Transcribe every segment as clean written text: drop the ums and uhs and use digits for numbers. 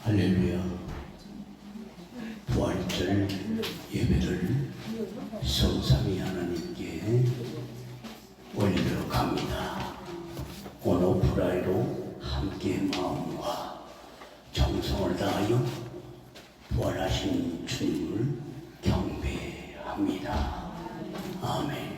할렐루야. 부활절 예배를 성삼위 하나님께 올리도록 합니다. 오노프라이로 함께 마음과 정성을 다하여 부활하신 주님을 경배합니다. 아멘.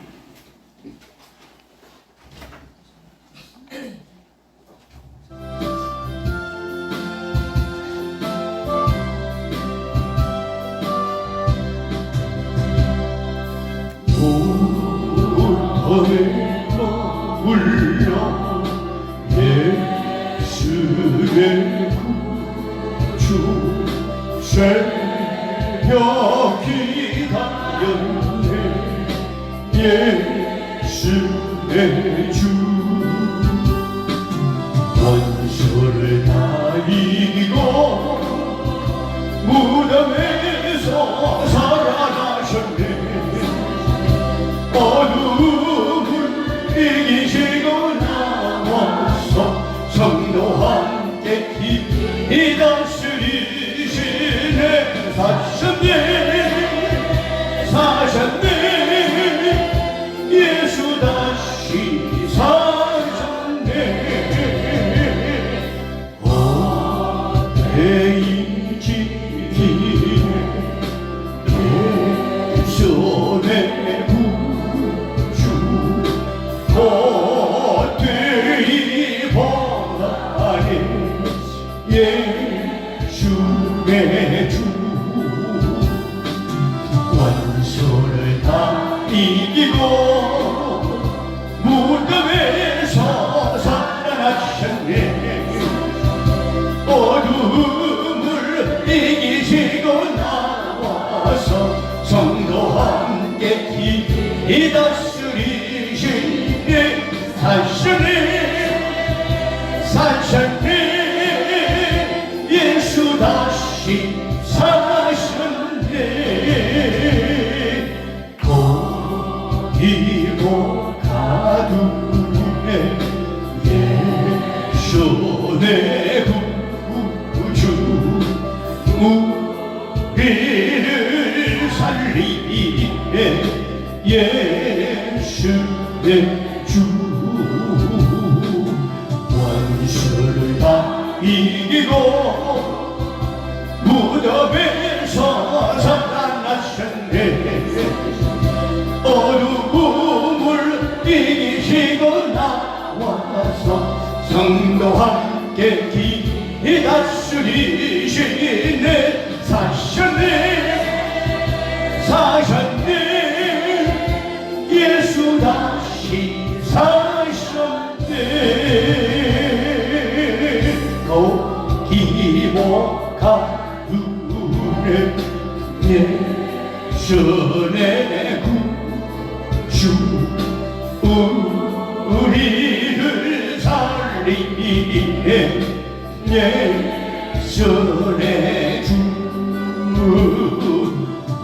울려 예수의 구주 새벽 기다렸네 예수의 주 원수를 다 이기고 무덤에서 살아나셨네 어둠을 이기시고 나와서 성도와 함께 이 다스리시네 사셨네 예수 다시 사셨네 어때인지 내 손에 어때이 보라네 예수의 주 원수를 다 이기고 무덤에서 살아나셨네 어둠을 이기시고 나와서 성도와 함께 이 다스리시네 사셨네 예수 다시 사셨네 고기고 가두네 예수의 구주 우리를 살리네 예수의 주 원수를 다 이기고 무덤에서 살아나셨네 어둠을 이기시고 나와서 성도와 함께 다스리시네 사셨네 예수 다시 사셨네 고기모 가두네 예수의 구주 우리를 살리네 예수의 주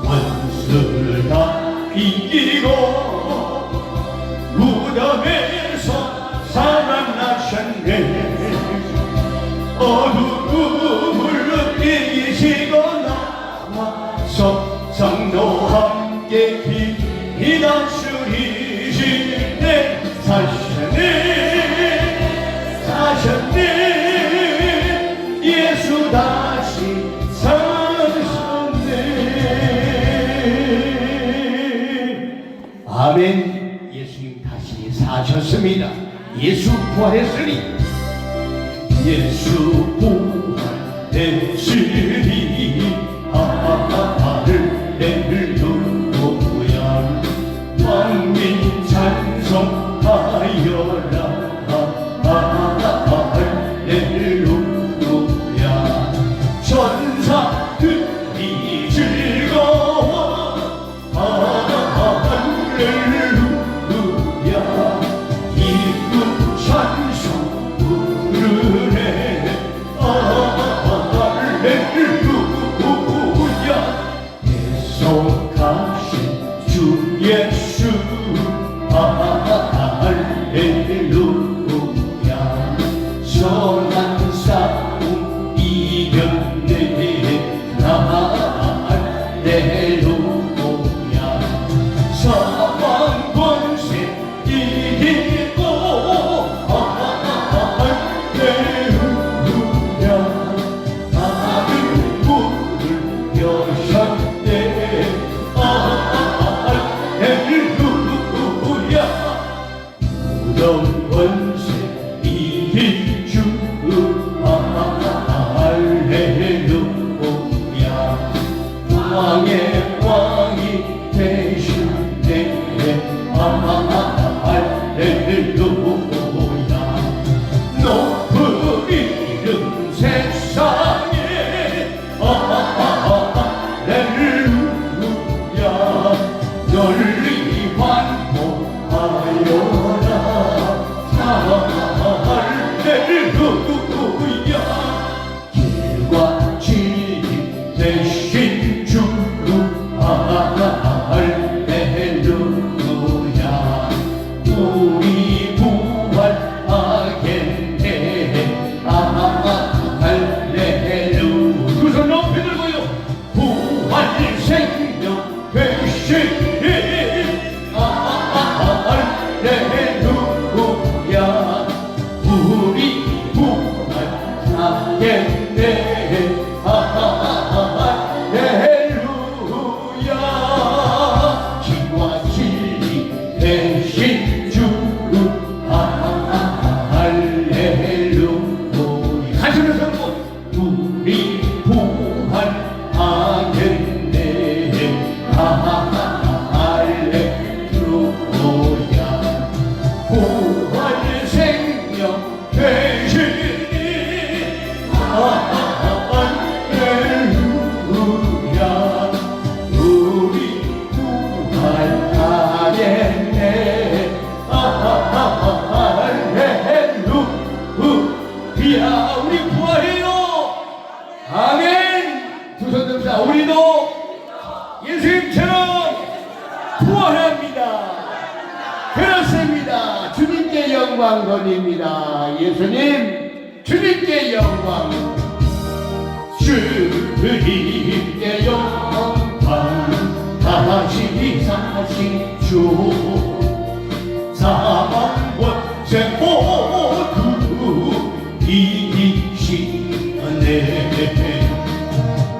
원수를 다 이기고 무덤에서 살아나셨네 어둠을 이기시고 나와서 성도와 함께 다스리시네 사셨네 예수 다시 사셨네 아멘. 예수님 다시 사셨습니다. 예수 부활했으니 예수 부활했으니 할렐루야 왕민 찬송하여라 할렐루야 천사들이 즐거워 할렐루야 이쁜 찬송 부르네 할렐루야 합시다. 우리도 예수님처럼 부활합니다. 그렇습니다. 주님께 영광 돌립니다. 예수님, 주님께 영광. 주님께 영광 다시 사신 주 사망 권세 모두 이기시네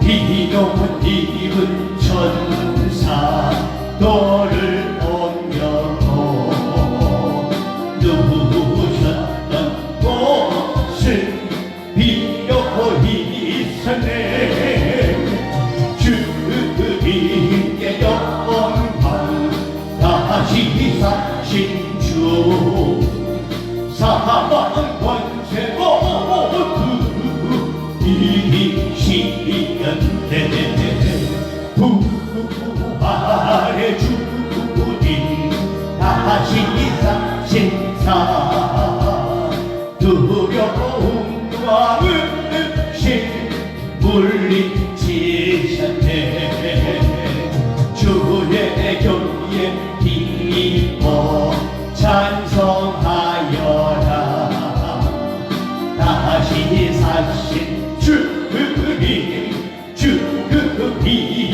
이놈은 입은 천사 너를 옮겨고 누우셨던 곳을 비어 있었네 주님께 영광 다시 사신 주 사망 권세 모두 이기시었네 부활의 주님 다시 사신 사 두려움과 의심 물리치셨네 주의 교에 힘입어 찬송하여라 다시 사신 주님 주님이었네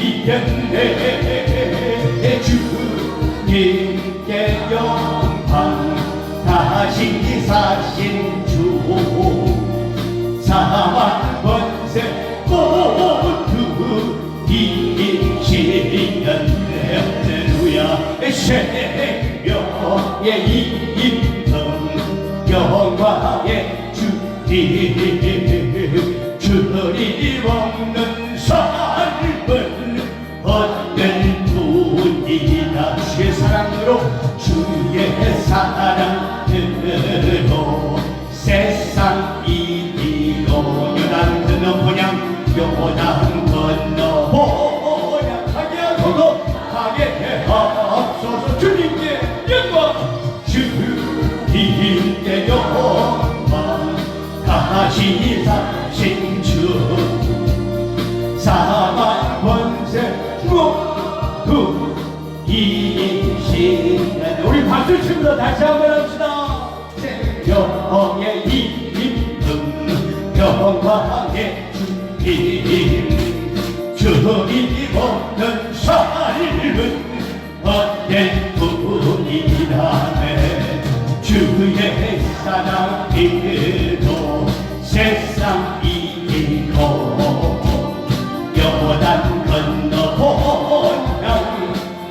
주님께 영광 다시 사신 주 사망 권세 모두 이기시었네 할렐루야 생명의 임금 영광의 주님 주님 없는 삶을 얻는 분이다 주의 사랑으로 주의 사랑으로 세상 이기고 요단 건너 번양 요단 건너 번양하게 하소서 하게 하옵소서 주님께 영광 주님께 영광 다시 사신 주 사망 권세 모두 이기시는 우리 박수 치면서 다시 한번 합시다. 생명의 임금 영광의 주님 주님 없는 삶은 얻는 분이라네 주의 사랑으로 세상 이기고 요단 건너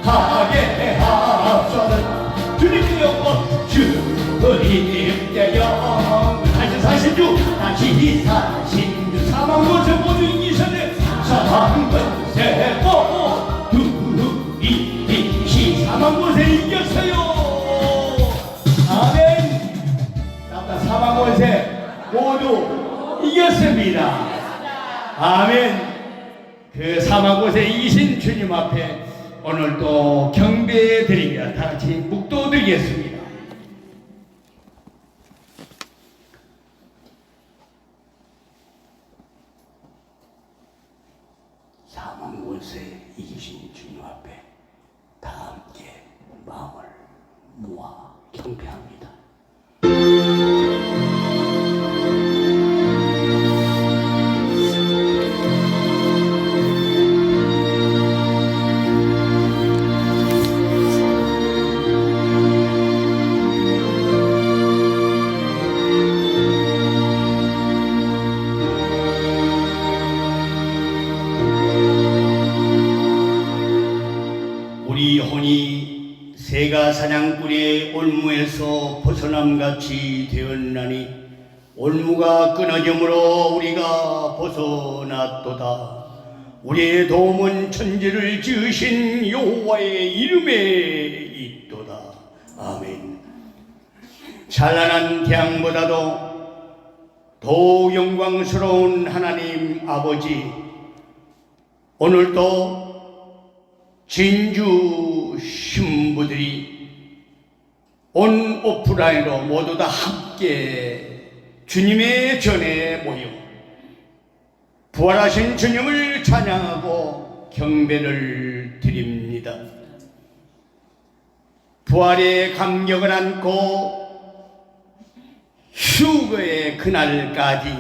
번양하게 하소서 주님께 영광 주님께 영광 다시 사신 주 다시 사신 주 사망 권세 모두 이기셨네 사망 권세 모두 이기시 사망 권세 이겼어요 아멘 사망 권세 모두 이겼습니다 아멘 그 사망 권세 이기신 주님 앞에 오늘 또 경배 드리며 다 같이 묵도 드리겠습니다. 사망 권세 이기신 주님 앞에 다 함께 마음을 모아 경배합니다. 우리 혼이 새가 사냥꾼의 올무에서 벗어남같이 되었나니 올무가 끊어짐으로 우리가 벗어났도다. 우리의 도움은 천지를 지으신 여호와의 이름에 있도다. 아멘. 찬란한 태양보다도 더욱 영광스러운 하나님 아버지, 오늘도 진주 신부들이 온 오프라인으로 모두 다 함께 주님의 전에 모여 부활하신 주님을 찬양하고 경배를 드립니다. 부활의 감격을 안고 휴거의 그날까지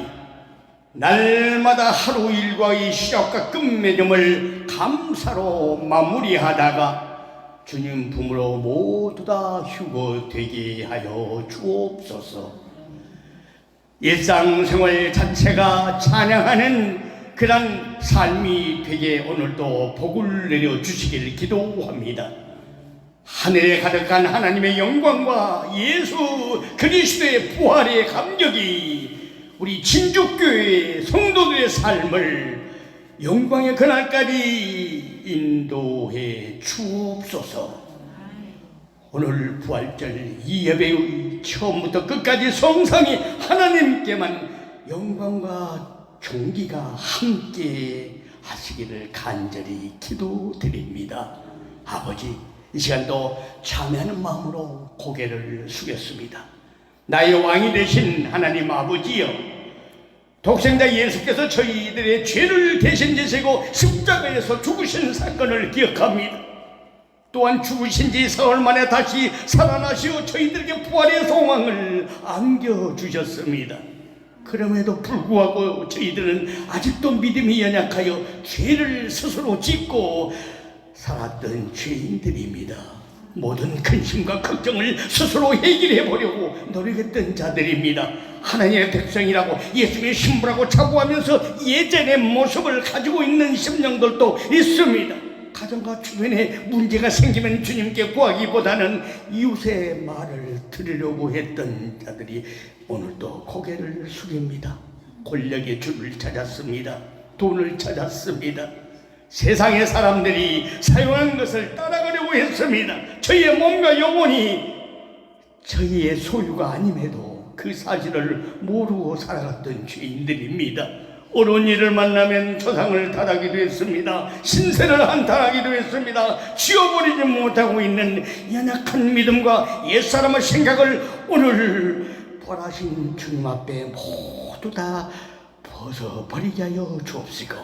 날마다 하루 일과의 시작과 끝맺음을 감사로 마무리하다가 주님 품으로 모두 다 휴거되게 하여 주옵소서. 일상생활 자체가 찬양하는 그런 삶이 되게 오늘도 복을 내려주시길 기도합니다. 하늘에 가득한 하나님의 영광과 예수 그리스도의 부활의 감격이 우리 진주교회 성도들의 삶을 영광의 그날까지 인도해 주옵소서. 오늘 부활절 이 예배의 처음부터 끝까지 성상이 하나님께만 영광과 존귀가 함께 하시기를 간절히 기도드립니다. 아버지, 이 시간도 참여하는 마음으로 고개를 숙였습니다. 나의 왕이 되신 하나님 아버지여, 독생자 예수께서 저희들의 죄를 대신 지시고 십자가에서 죽으신 사건을 기억합니다. 또한 죽으신 지 사흘 만에 다시 살아나시어 저희들에게 부활의 소망을 안겨주셨습니다. 그럼에도 불구하고 저희들은 아직도 믿음이 연약하여 죄를 스스로 짓고 살았던 죄인들입니다. 모든 근심과 걱정을 스스로 해결해 보려고 노력했던 자들입니다. 하나님의 백성이라고 예수님의 신부라고 자부하면서 예전의 모습을 가지고 있는 심령들도 있습니다. 가정과 주변에 문제가 생기면 주님께 구하기보다는 이웃의 말을 들으려고 했던 자들이 오늘도 고개를 숙입니다. 권력의 줄을 찾았습니다. 돈을 찾았습니다. 세상의 사람들이 사용한 것을 따라가려고 했습니다. 저희의 몸과 영혼이 저희의 소유가 아님에도 그 사실을 모르고 살아갔던 죄인들입니다. 어려운 일을 만나면 조상을 탓하기도 했습니다. 신세를 한탄하기도 했습니다. 지워버리지 못하고 있는 연약한 믿음과 옛사람의 생각을 오늘 부활하신 주님 앞에 모두 다 벗어버리게 하여 주옵시고,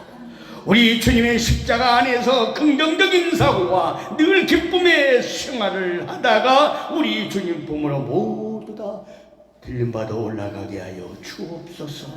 우리 주님의 십자가 안에서 긍정적인 사고와 늘 기쁨의 생활을 하다가 우리 주님 품으로 모두 다 들림받아 올라가게 하여 주옵소서.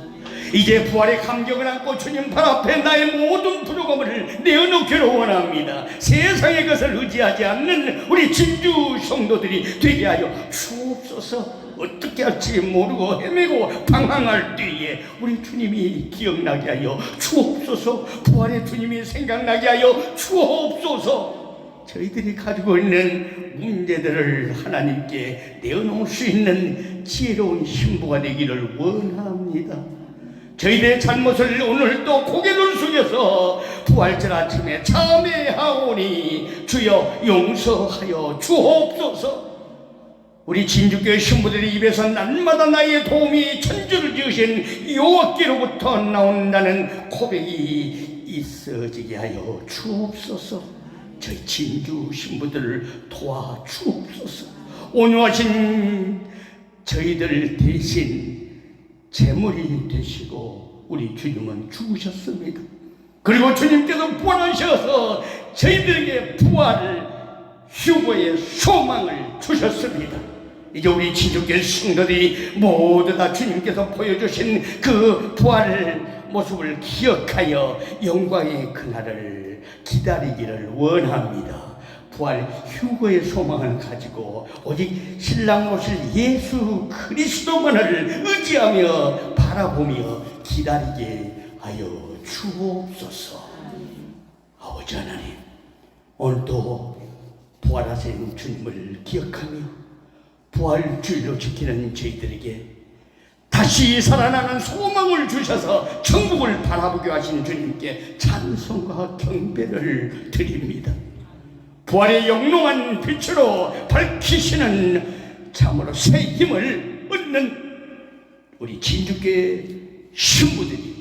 이제 부활의 감격을 안고 주님 발 앞에 나의 모든 부족함을 내어놓기를 원합니다. 세상의 것을 의지하지 않는 우리 진주 성도들이 되게 하여 주옵소서. 어떻게 할지 모르고 헤매고 방황할 때에 우리 주님이 기억나게 하여 주옵소서. 부활의 주님이 생각나게 하여 주옵소서. 저희들이 가지고 있는 문제들을 하나님께 내어놓을 수 있는 지혜로운 신부가 되기를 원합니다. 저희들의 잘못을 오늘도 고개를 숙여서 부활절 아침에 참회하오니 주여 용서하여 주옵소서. 우리 진주교회 신부들의 입에서 날마다 나의 도움이 천주를 지으신 여호와께로부터 나온다는 고백이 있어지게 하여 주옵소서. 저희 진주 신부들을 도와 주옵소서. 온유하신 저희들 대신 제물이 되시고 우리 주님은 죽으셨습니다. 그리고 주님께서 부활하셔서 저희들에게 부활을 휴거의 소망을 주셨습니다. 이제 우리 진주교회 성도들이 모두 다 주님께서 보여주신 그 부활 모습을 기억하여 영광의 그날을 기다리기를 원합니다. 부활 휴거의 소망을 가지고 오직 신랑 오실 예수 그리스도만을 의지하며 바라보며 기다리게 하여 주옵소서. 아버지 하나님, 오늘도 부활하신 주님을 기억하며 부활주의로 지키는 저희들에게 다시 살아나는 소망을 주셔서 천국을 바라보게 하신 주님께 찬송과 경배를 드립니다. 부활의 영롱한 빛으로 밝히시는 참으로 새 힘을 얻는 우리 진주교회 신부들이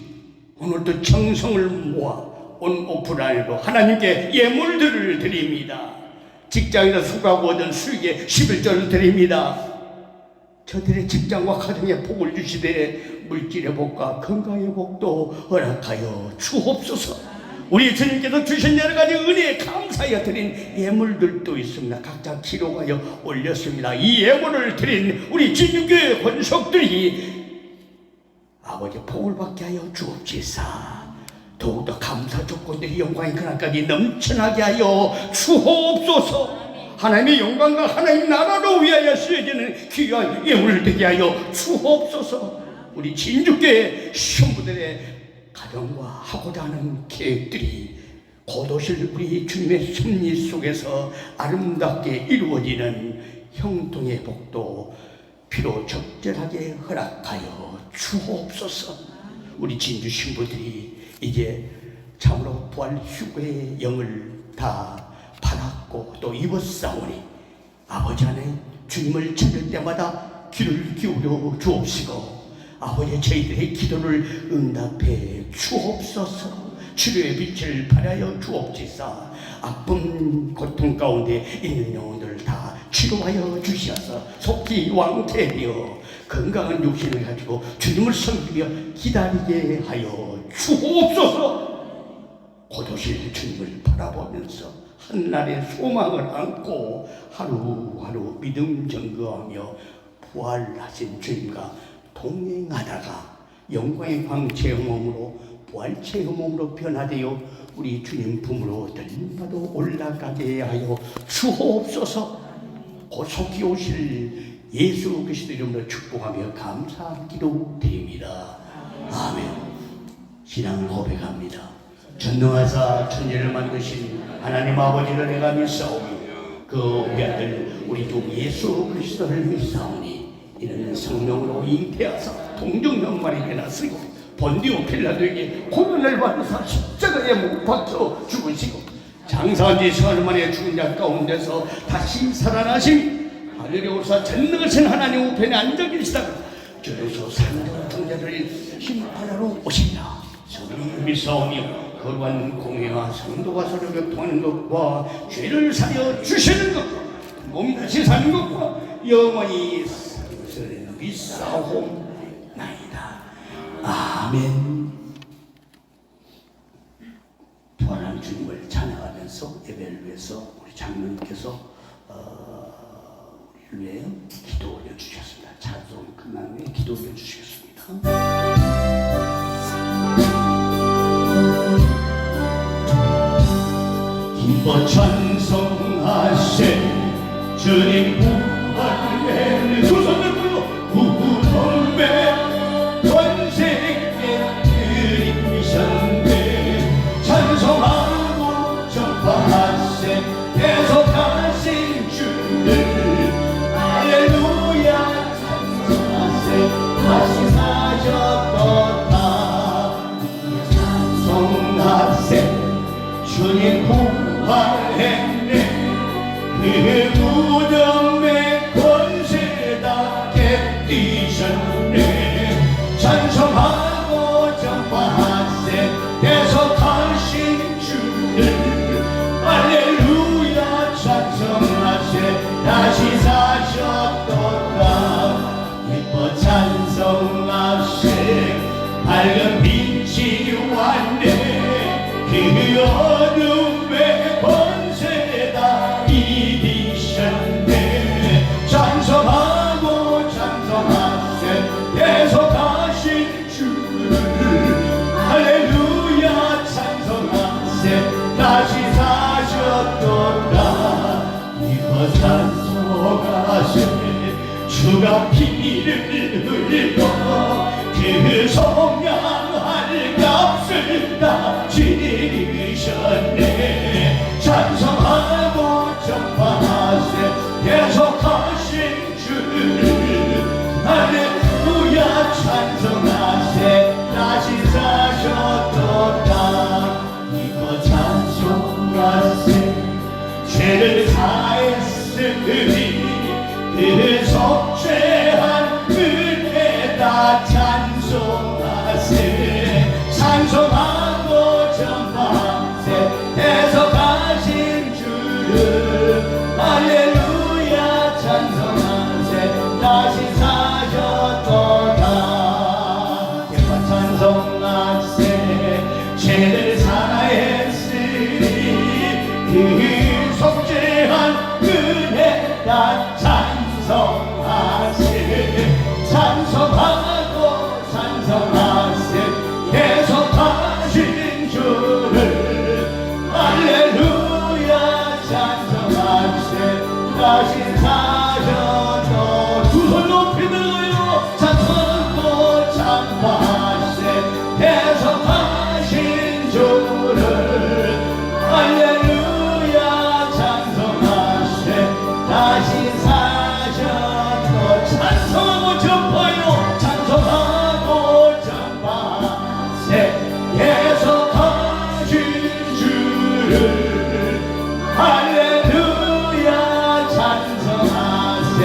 오늘도 정성을 모아 온 오프라인으로 하나님께 예물들을 드립니다. 직장에서 수고하고 얻은 수익의 11조를 드립니다. 저들의 직장과 가정에 복을 주시되 물질의 복과 건강의 복도 허락하여 주옵소서. 우리 주님께서 주신 여러 가지 은혜에 감사하여 드린 예물들도 있습니다. 각자 기록하여 올렸습니다. 이 예물을 드린 우리 진유교회 권속들이 아버지 복을 받게 하여 주옵시사. 더욱더 감사 조건들이 영광의 그날까지 넘쳐나게 하여 주옵소서. 하나님의 영광과 하나님 나라로 위하여 쓰여지는 귀한 예물을 되게 하여 주옵소서. 우리 진주교회 신부들의 가정과 하고자 하는 계획들이 곧 오실 우리 주님의 섭리 속에서 아름답게 이루어지는 형통의 복도 비로 적절하게 허락하여 주옵소서. 우리 진주 신부들이 이제 참으로 부활 휴거의 영을 다 받았고 또 입었사오니 아버지 안에 주님을 찾을 때마다 귀를 기울여 주옵시고 아버지 저희들의 기도를 응답해 주옵소서. 치료의 빛을 발하여 주옵시사. 아픈 고통 가운데 있는 영혼들을 다 치료하여 주시어서 속히 왕태되어 건강한 육신을 가지고 주님을 섬기며 기다리게 하여 주옵소서. 곧 오실 주님을 바라보면서 한날의 소망을 안고 하루하루 믿음 점거하며 부활하신 주님과 동행하다가 영광의 광채의 몸으로 부활체의 몸으로 변화되어 우리 주님 품으로 들림받아 올라가게 하여 주옵소서. 곧 속히 오실 예수 그리스도 이름으로 축복하며 감사하기도 드립니다. 아멘. 신앙을 고백합니다. 전능하사 천지를 만드신 하나님 아버지를 내가 믿사오니 그 우리 아들 우리 주 예수 그리스도를 믿사오니 이는 성령으로 잉태하사 동정연말에 나쓰고 본디오 필라도에게 고난을 받으사 십자가에 못 박혀 죽으시고 장사한 지 사흘 만에 죽은 자 가운데서 다시 살아나시니 하늘에 오르사 전능하신 하나님 우편에 앉아 계시다가 저에서 산자와 통자를 심판하러 오신다. 성령을 믿사오며 거룩한 공회와 성도가 서로 교통하는 것과 죄를 사려 주시는 것과 몸 다시 사는 것과 영원히 상승을 믿사옵나이다. 아멘. 부활한 주님을 찬양하면서 예배를 위해서 우리 장로님께서 우리를 위해 기도 올려주셨습니다. 찬송 끝난 후에 기도 올려주시겠습니다. 기뻐 찬송하세 주님 부활의 두 손을 들고 구원의 권세에 드리셨네. 찬송하고 전파하세 계속하신 주를 할렐루야 찬송하세 다시 사셨도다. 찬송하세 주님 부활했네. 그 무덤의 권세다 깨뜨리셨네. 찬송하고 전파하세 계속하신 주를 할렐루야 찬송하세 다시 사셨도다. 예뻐 찬송하세 밝은 빛이 왔네. 그 어둠의 권세다 이기셨네. 찬송하고 찬송하세 계속하신 주를 할렐루야 찬송하세 다시 사셨도다. 이거 찬송하세 주가 피를 흘리고 그 성량할 값을 다 지르셨네. 찬송하고 전파하세 계속하신 주를 할렐루야 찬송하세 다시 사셨도다. 이거 찬송하세 죄를 사했으니 그 속죄한 은혜다 찬송하세. 찬송하고 전파하세 계속하신 주를 할렐루야 찬송하세 다시 사셨도다. 주를 할렐루야 찬송하세 다시 사셨고 찬송하고 전파요 찬송하고 전파세 계속하신 주를 할렐루야 찬송하세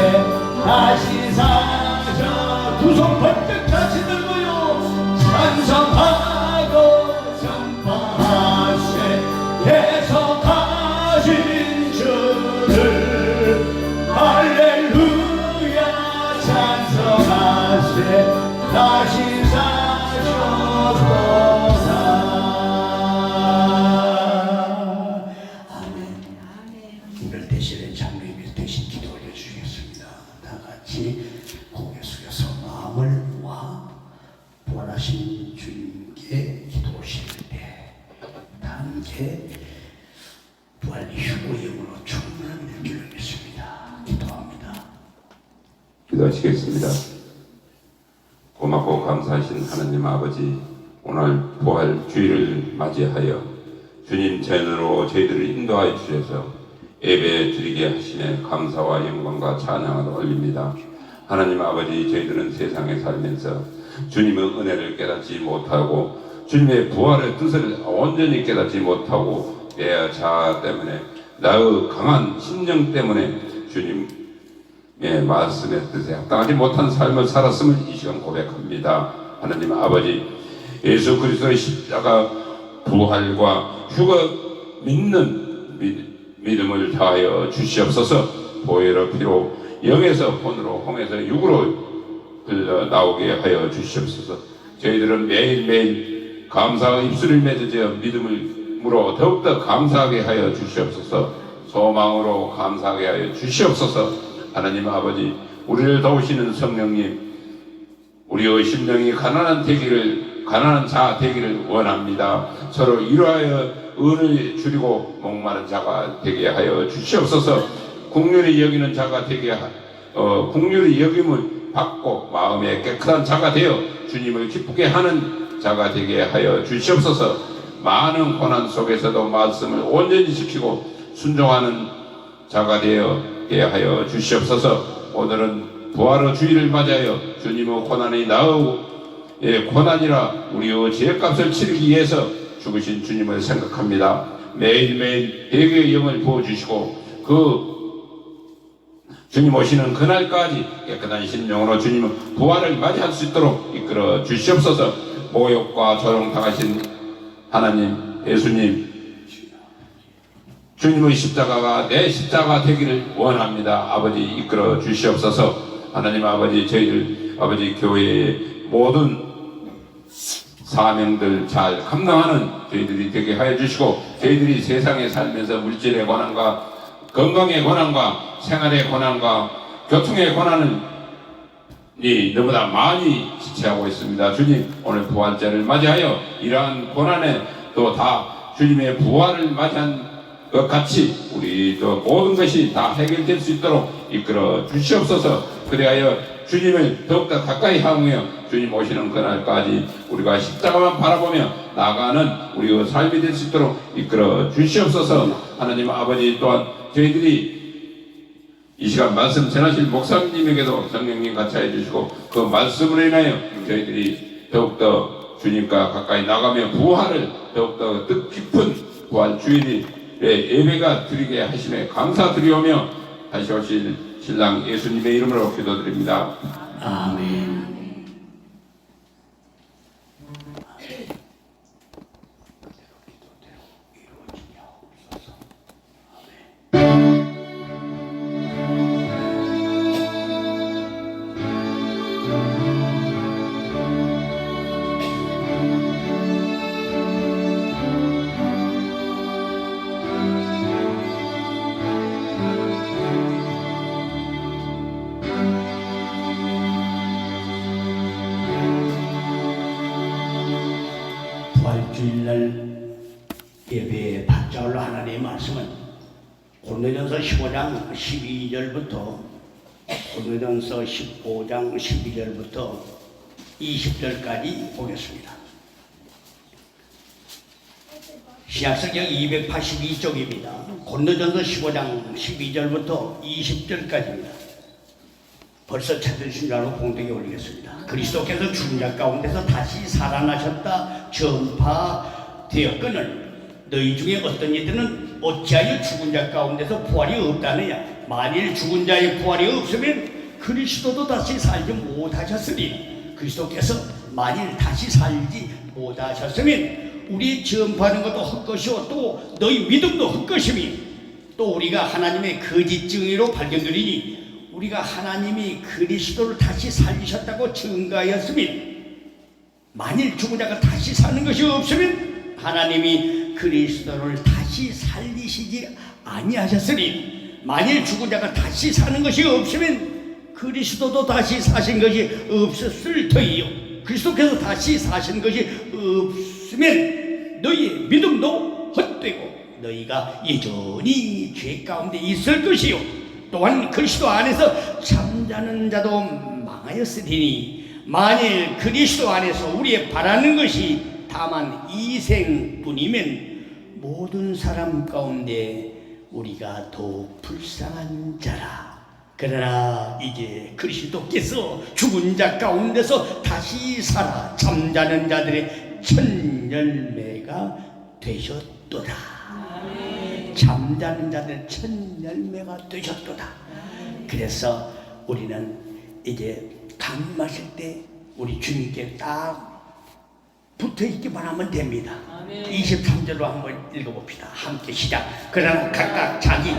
다시 사셔 두 손 번쩍 다시 들고요 찬송하고 전파하세 계속하신 주를 할렐루야 찬송하세 다시 사셨도다 아멘. 이럴 대신에 장로님이 대신 기도 올려주시겠습니다. 다 같이 고개 숙여서 마음을 모아 부활하신 주님께 기도 오실 때 함께 부활 휴고의 영으로 충만한 일을 기도하겠습니다. 기도합니다. 기도하시겠습니다. 고맙고 감사하신 하나님 아버지, 오늘 부활 주일을 맞이하여 주님 전으로 저희들을 인도하여 주셔서 예배 드리게 하시네 감사와 영광과 찬양을 올립니다. 하나님 아버지, 저희들은 세상에 살면서 주님의 은혜를 깨닫지 못하고 주님의 부활의 뜻을 온전히 깨닫지 못하고 내 자아 때문에 나의 강한 심령 때문에 주님의 말씀의 뜻에 합당하지 못한 삶을 살았음을 이 시간 고백합니다. 하나님 아버지, 예수 그리스도의 십자가 부활과 휴거 믿는 믿음을 다하여 주시옵소서. 보혈의 피로 영에서 본으로 홍에서 육으로 흘러 나오게 하여 주시옵소서. 저희들은 매일매일 감사의 입술을 맺어져 믿음으로 더욱더 감사하게 하여 주시옵소서. 소망으로 감사하게 하여 주시옵소서. 하나님 아버지, 우리를 도우시는 성령님, 우리의 심령이 가난한 자 되기를 원합니다. 서로 이루하여 은을 줄이고 목마른 자가 되게 하여 주시옵소서. 긍휼히 여기는 자가 되게 긍휼히 여김을 받고 마음에 깨끗한 자가 되어 주님을 기쁘게 하는 자가 되게 하여 주시옵소서. 많은 고난 속에서도 말씀을 온전히 지키고 순종하는 자가 되게 하여 주시옵소서. 오늘은 부활의 주일을 맞이하여 주님의 고난이 나으고 고난이라 우리의 죄값을 치르기 위해서 죽으신 주님을 생각합니다. 매일매일 회개의 영을 부어주시고 그 주님 오시는 그날까지 깨끗한 심령으로 주님의 부활을 맞이할 수 있도록 이끌어 주시옵소서. 모욕과 조롱당하신 하나님, 예수님, 주님의 십자가가 내 십자가 되기를 원합니다. 아버지, 이끌어 주시옵소서. 하나님 아버지, 저희들 아버지 교회의 모든 사명들 잘 감당하는 저희들이 되게 하여 주시고, 저희들이 세상에 살면서 물질의 고난과 건강의 고난과 생활의 고난과 교통의 고난이 너무나 많이 지체하고 있습니다. 주님, 오늘 부활절을 맞이하여 이러한 고난에 또 다 주님의 부활을 맞이한 것 같이 우리 또 모든 것이 다 해결될 수 있도록 이끌어 주시옵소서. 그리하여 주님을 더욱더 가까이 향하며 주님 오시는 그날까지 우리가 십자가만 바라보며 나아가는 우리의 삶이 될 수 있도록 이끌어 주시옵소서. 하나님 아버지, 또한 저희들이 이 시간 말씀 전하실 목사님에게도 성령님 같이 해주시고 그 말씀으로 인하여 저희들이 더욱더 주님과 가까이 나가며 부활을 더욱더 뜻깊은 부활 주일의 예배가 드리게 하심에 감사드리오며 다시 오실 신랑 예수님의 이름으로 기도드립니다. 아멘. 주일날 예배에 받자올라 하나님의 말씀은 고린도전서 15장 12절부터 고린도전서 15장 12절부터 20절까지 보겠습니다. 신약성경 282쪽입니다. 고린도전서 15장 12절부터 20절까지입니다. 벌써 찾으신 줄 알고 공덕에 올리겠습니다. 그리스도께서 죽은 자 가운데서 다시 살아나셨다 전파되었거늘 너희 중에 어떤 이들은 어찌하여 죽은 자 가운데서 부활이 없다느냐. 만일 죽은 자의 부활이 없으면 그리스도도 다시 살지 못하셨으니 그리스도께서 만일 다시 살지 못하셨으면 우리 전파하는 것도 헛것이요 또 너희 믿음도 헛것이니 또 우리가 하나님의 거짓 증인으로 발견되리니 우리가 하나님이 그리스도를 다시 살리셨다고 증거하였으면 만일 죽은 자가 다시 사는 것이 없으면 하나님이 그리스도를 다시 살리시지 아니하셨으니 만일 죽은 자가 다시 사는 것이 없으면 그리스도도 다시 사신 것이 없었을 터이요 그리스도께서 다시 사신 것이 없으면 너희의 믿음도 헛되고 너희가 여전히 죄 가운데 있을 것이요 또한 그리스도 안에서 잠자는 자도 망하였으니 만일 그리스도 안에서 우리의 바라는 것이 다만 이생뿐이면 모든 사람 가운데 우리가 더욱 불쌍한 자라. 그러나 이제 그리스도께서 죽은 자 가운데서 다시 살아 잠자는 자들의 첫 열매가 되셨도다. 잠자는 자들 첫 열매가 되셨도다. 그래서 우리는 이제 간 마실 때 우리 주님께 딱 붙어 있기만 하면 됩니다. 23절로 한번 읽어봅시다. 함께 시작. 그러나 각각 자기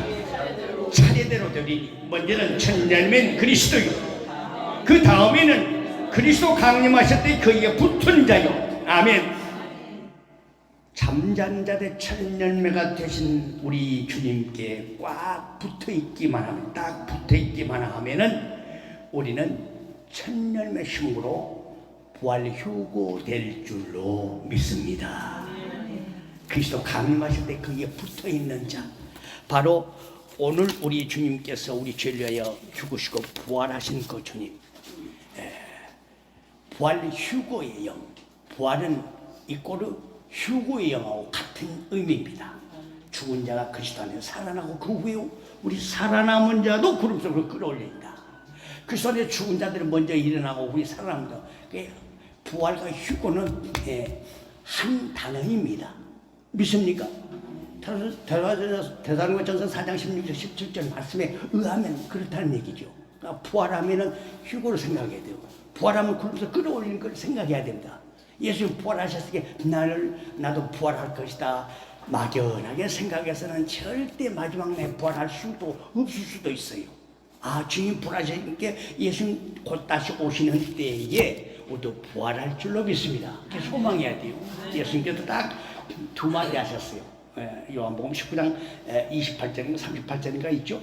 차례대로 되리니 먼저는 첫 열매인 그리스도요 그 다음에는 그리스도 강림하실 때 그에게 붙은 자요. 아멘. 잠자는 자들의 첫 열매가 되신 우리 주님께 꽉 붙어 있기만 하면 딱 붙어 있기만 하면은 우리는 첫 열매 심으로 부활 휴고될 줄로 믿습니다. 그리스도 강림하실 때 거기에 붙어 있는 자 바로 오늘 우리 주님께서 우리 죄를 위하여 죽으시고 부활하신 그 주님 부활 휴고의 영 부활은 이꼬르 휴고의 영하고 같은 의미입니다. 죽은 자가 그리스도 안에 살아나고 그 후에 우리 살아남은 자도 구름 속으로 끌어올린다. 그리스도 안에 죽은 자들은 먼저 일어나고 우리 살아남다. 부활과 휴고는 한 단어입니다. 믿습니까? 데살로니가전서 4장 16절 17절 말씀에 의하면 그렇다는 얘기죠. 그러니까 부활하면은 휴고를 생각해야 돼요. 부활하면 구름에서 끌어올리는 걸 생각해야 됩니다. 예수 부활하셨으니 나도 부활할 것이다. 막연하게 생각해서는 절대 마지막 날 부활할 수도 없을 수도 있어요. 아, 주님 부활하시니까 예수님 곧 다시 오시는 때에 우리도 부활할 줄로 믿습니다. 그렇게 소망해야 돼요. 예수님께서 딱 두 마디 하셨어요. 요한복음 19장 28절인가 38절인가 있죠.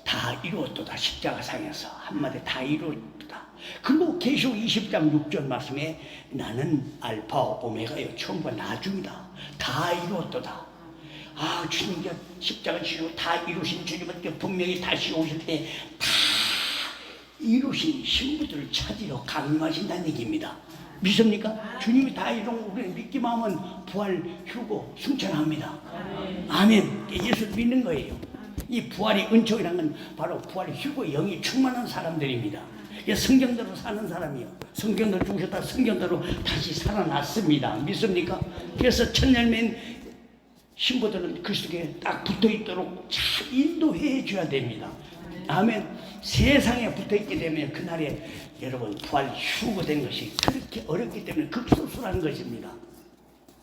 다 이루었도다. 십자가상에서 한마디 다 이루었도다. 그리고 계시록 20장 6절 말씀에 나는 알파와 오메가요 처음과 나중이다. 다 이루었도다. 아, 주님께 십자가 지시고 다 이루신 주님은 분명히 다시 오실 때 다 이루신 신부들을 찾으러 강림하신다는 얘기입니다. 믿습니까? 주님이 다 이룬 우리는 믿기만 하면 부활, 휴고, 승천합니다. 아멘. 예수 믿는 거예요. 이 부활의 은총이라는 건 바로 부활, 휴고, 영이 충만한 사람들입니다. 성경대로 사는 사람이요. 성경대로 죽으셨다 성경대로 다시 살아났습니다. 믿습니까? 그래서 첫 열매인 신부들은 그리스도께 딱 붙어있도록 잘 인도해 줘야 됩니다. 아멘. 세상에 붙어있게 되면 그날에 여러분 부활 휴고된 것이 그렇게 어렵기 때문에 극소수라는 것입니다.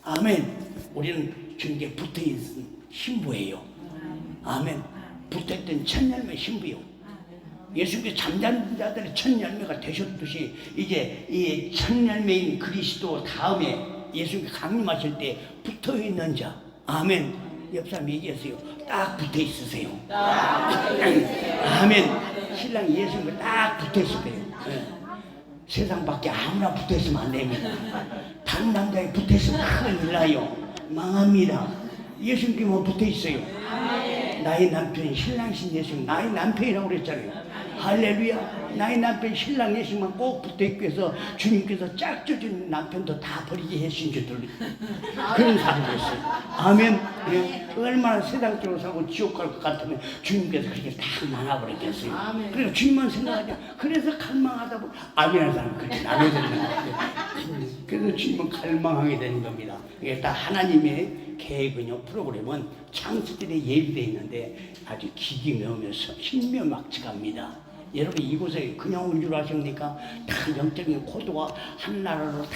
아멘. 우리는 주님께 붙어있는 신부예요. 아멘. 붙어있던 첫 열매 신부요. 예수님께 잠자는 자들의 첫 열매가 되셨듯이 이제 이 첫 열매인 그리스도 다음에 예수님께 강림하실 때 붙어있는 자. 아멘. 옆 사람 얘기했어요. 딱 붙어 있으세요. 아멘. 신랑 예수님과 딱 붙어 있으세요. 세상 밖에 아무나 붙어 있으면 안 됩니다. 다른 남자에 붙어 있으면 큰일 나요. 망합니다. 예수님께만 붙어 있어요. 나의 남편, 신랑이신 예수님, 나의 남편이라고 그랬잖아요. 할렐루야. 나의 남편 신랑 예수만 꼭 붙어있고 해서 주님께서 짝져준 남편도 다 버리게 하신 줄들 그런 사람이었어요. 아멘. 예. 얼마나 세상적으로 살고 지옥 갈 것 같으면 주님께서 그렇게 다 나눠버렸겠어요. 그래서 주님만 생각하죠. 그래서 갈망하다 보면 아멘한 사람 그렇게 나눠야 되는 거예요. 그래서 주님은 갈망하게 되는 겁니다. 이게 다 하나님의 계획은요, 프로그램은 창세전에 예비되어 있는데 아주 기기묘면서 신묘막측합니다. 여러분 이곳에 그냥 온 줄 아십니까? 다 영적인 코드가 한 나라로 다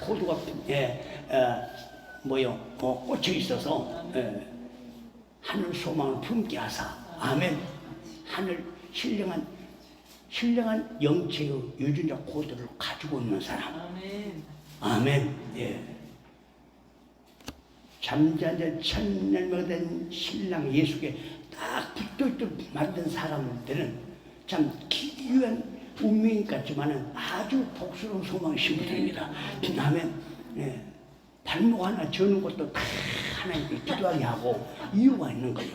코드가 꽂혀 있어서 하늘 소망을 품게 하사 아멘. 하늘 신령한 영체의 유전자 코드를 가지고 있는 사람 아멘. 예. 잠자자 천년마가 된 신랑 예수께 딱 붙어있도록 만든 사람들은 참 기이한 운명이 같지만은 아주 복스러운 소망의 신부들입니다. 아멘. 예. 발목 하나 저는 것도 다 하나님께 기도하게 하고 이유가 있는 거예요.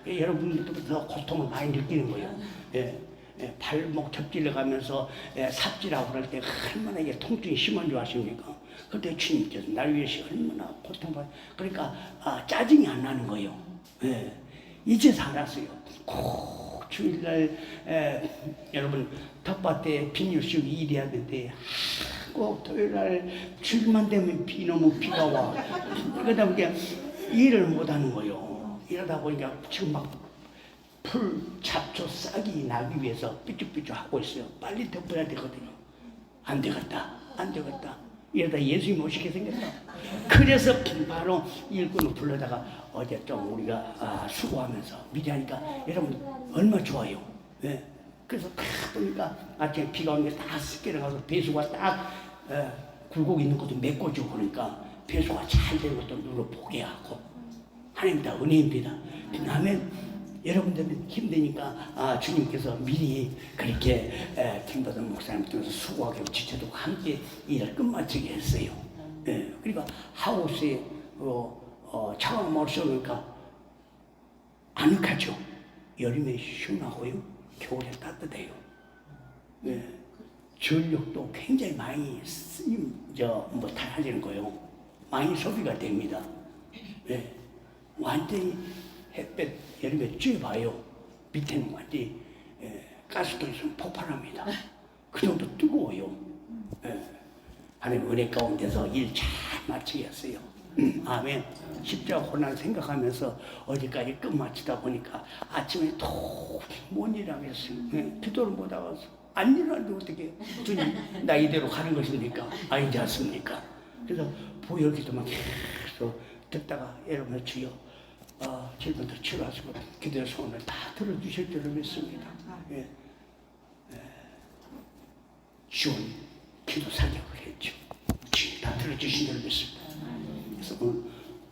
예. 여러분들도 더 고통을 많이 느끼는 거예요. 예. 예. 발목 접질러 가면서 삽질하고 그럴 때 얼마나 이게 통증이 심한 줄 아십니까? 그때 주님께서 날 위해서 얼마나 고통받아. 그러니까 짜증이 안 나는 거예요. 예. 이제 살았어요. 꼭 주일날 여러분 텃밭에 비닐 씌우기 일해야 되는데 꼭 토요일날 주일만 되면 비 너무 비가 와. 그러다 보니까 일을 못하는 거예요. 이러다 보니까 지금 막 풀, 잡초, 싹이 나기 위해서 삐죽삐죽 하고 있어요. 빨리 덮어야 되거든요. 안 되겠다. 이러다 예수님 오시게 생겼다. 그래서 바로 일꾼을 불러다가 어제 좀 우리가 수고하면서 미리하니까 여러분 얼마 좋아요. 네. 그래서 딱 보니까 아침에 비가 오는 게 다 습기를 가서 배수가 딱 굴곡 있는 것도 메꿔주고 그러니까 배수가 잘 되는 것도 눈으로 보게 하고 하나님 다 은혜입니다. 아멘. 여러분들은 힘드니까 주님께서 미리 그렇게 김바던 목사님 통해서 수고하게 지쳐도 함께 일을 끝마치게 했어요. 예, 그러니까 하우스에 차가운 물을 쏘니까 아늑하죠. 여름에 시원하고요, 겨울에 따뜻해요. 예, 전력도 굉장히 많이 달아지는 거예요. 많이 소비가 됩니다. 예, 완전히 햇볕 여름에 쬐봐요. 밑에는 완전히 가스통이 폭발합니다. 그 정도 뜨거워요. 하나님 은혜 가운데서 일 잘 마치게 했어요. 아멘. 십자가 고난 생각하면서 어디까지 끝마치다 보니까 아침에 뭔 일 하겠어요. 기도를 못 하고 안 일어나는데 어떻게 주님 나 이대로 가는 것입니까? 아니지 않습니까? 그래서 보혈기도만 계속 듣다가 여러분 주여 질문도 치료하시고 기도의 소원을 다 들어주실 줄을 믿습니다. 예. 지원 기도 사격을 했죠. 지금 다 들어주신 줄을 믿습니다. 그래서 오늘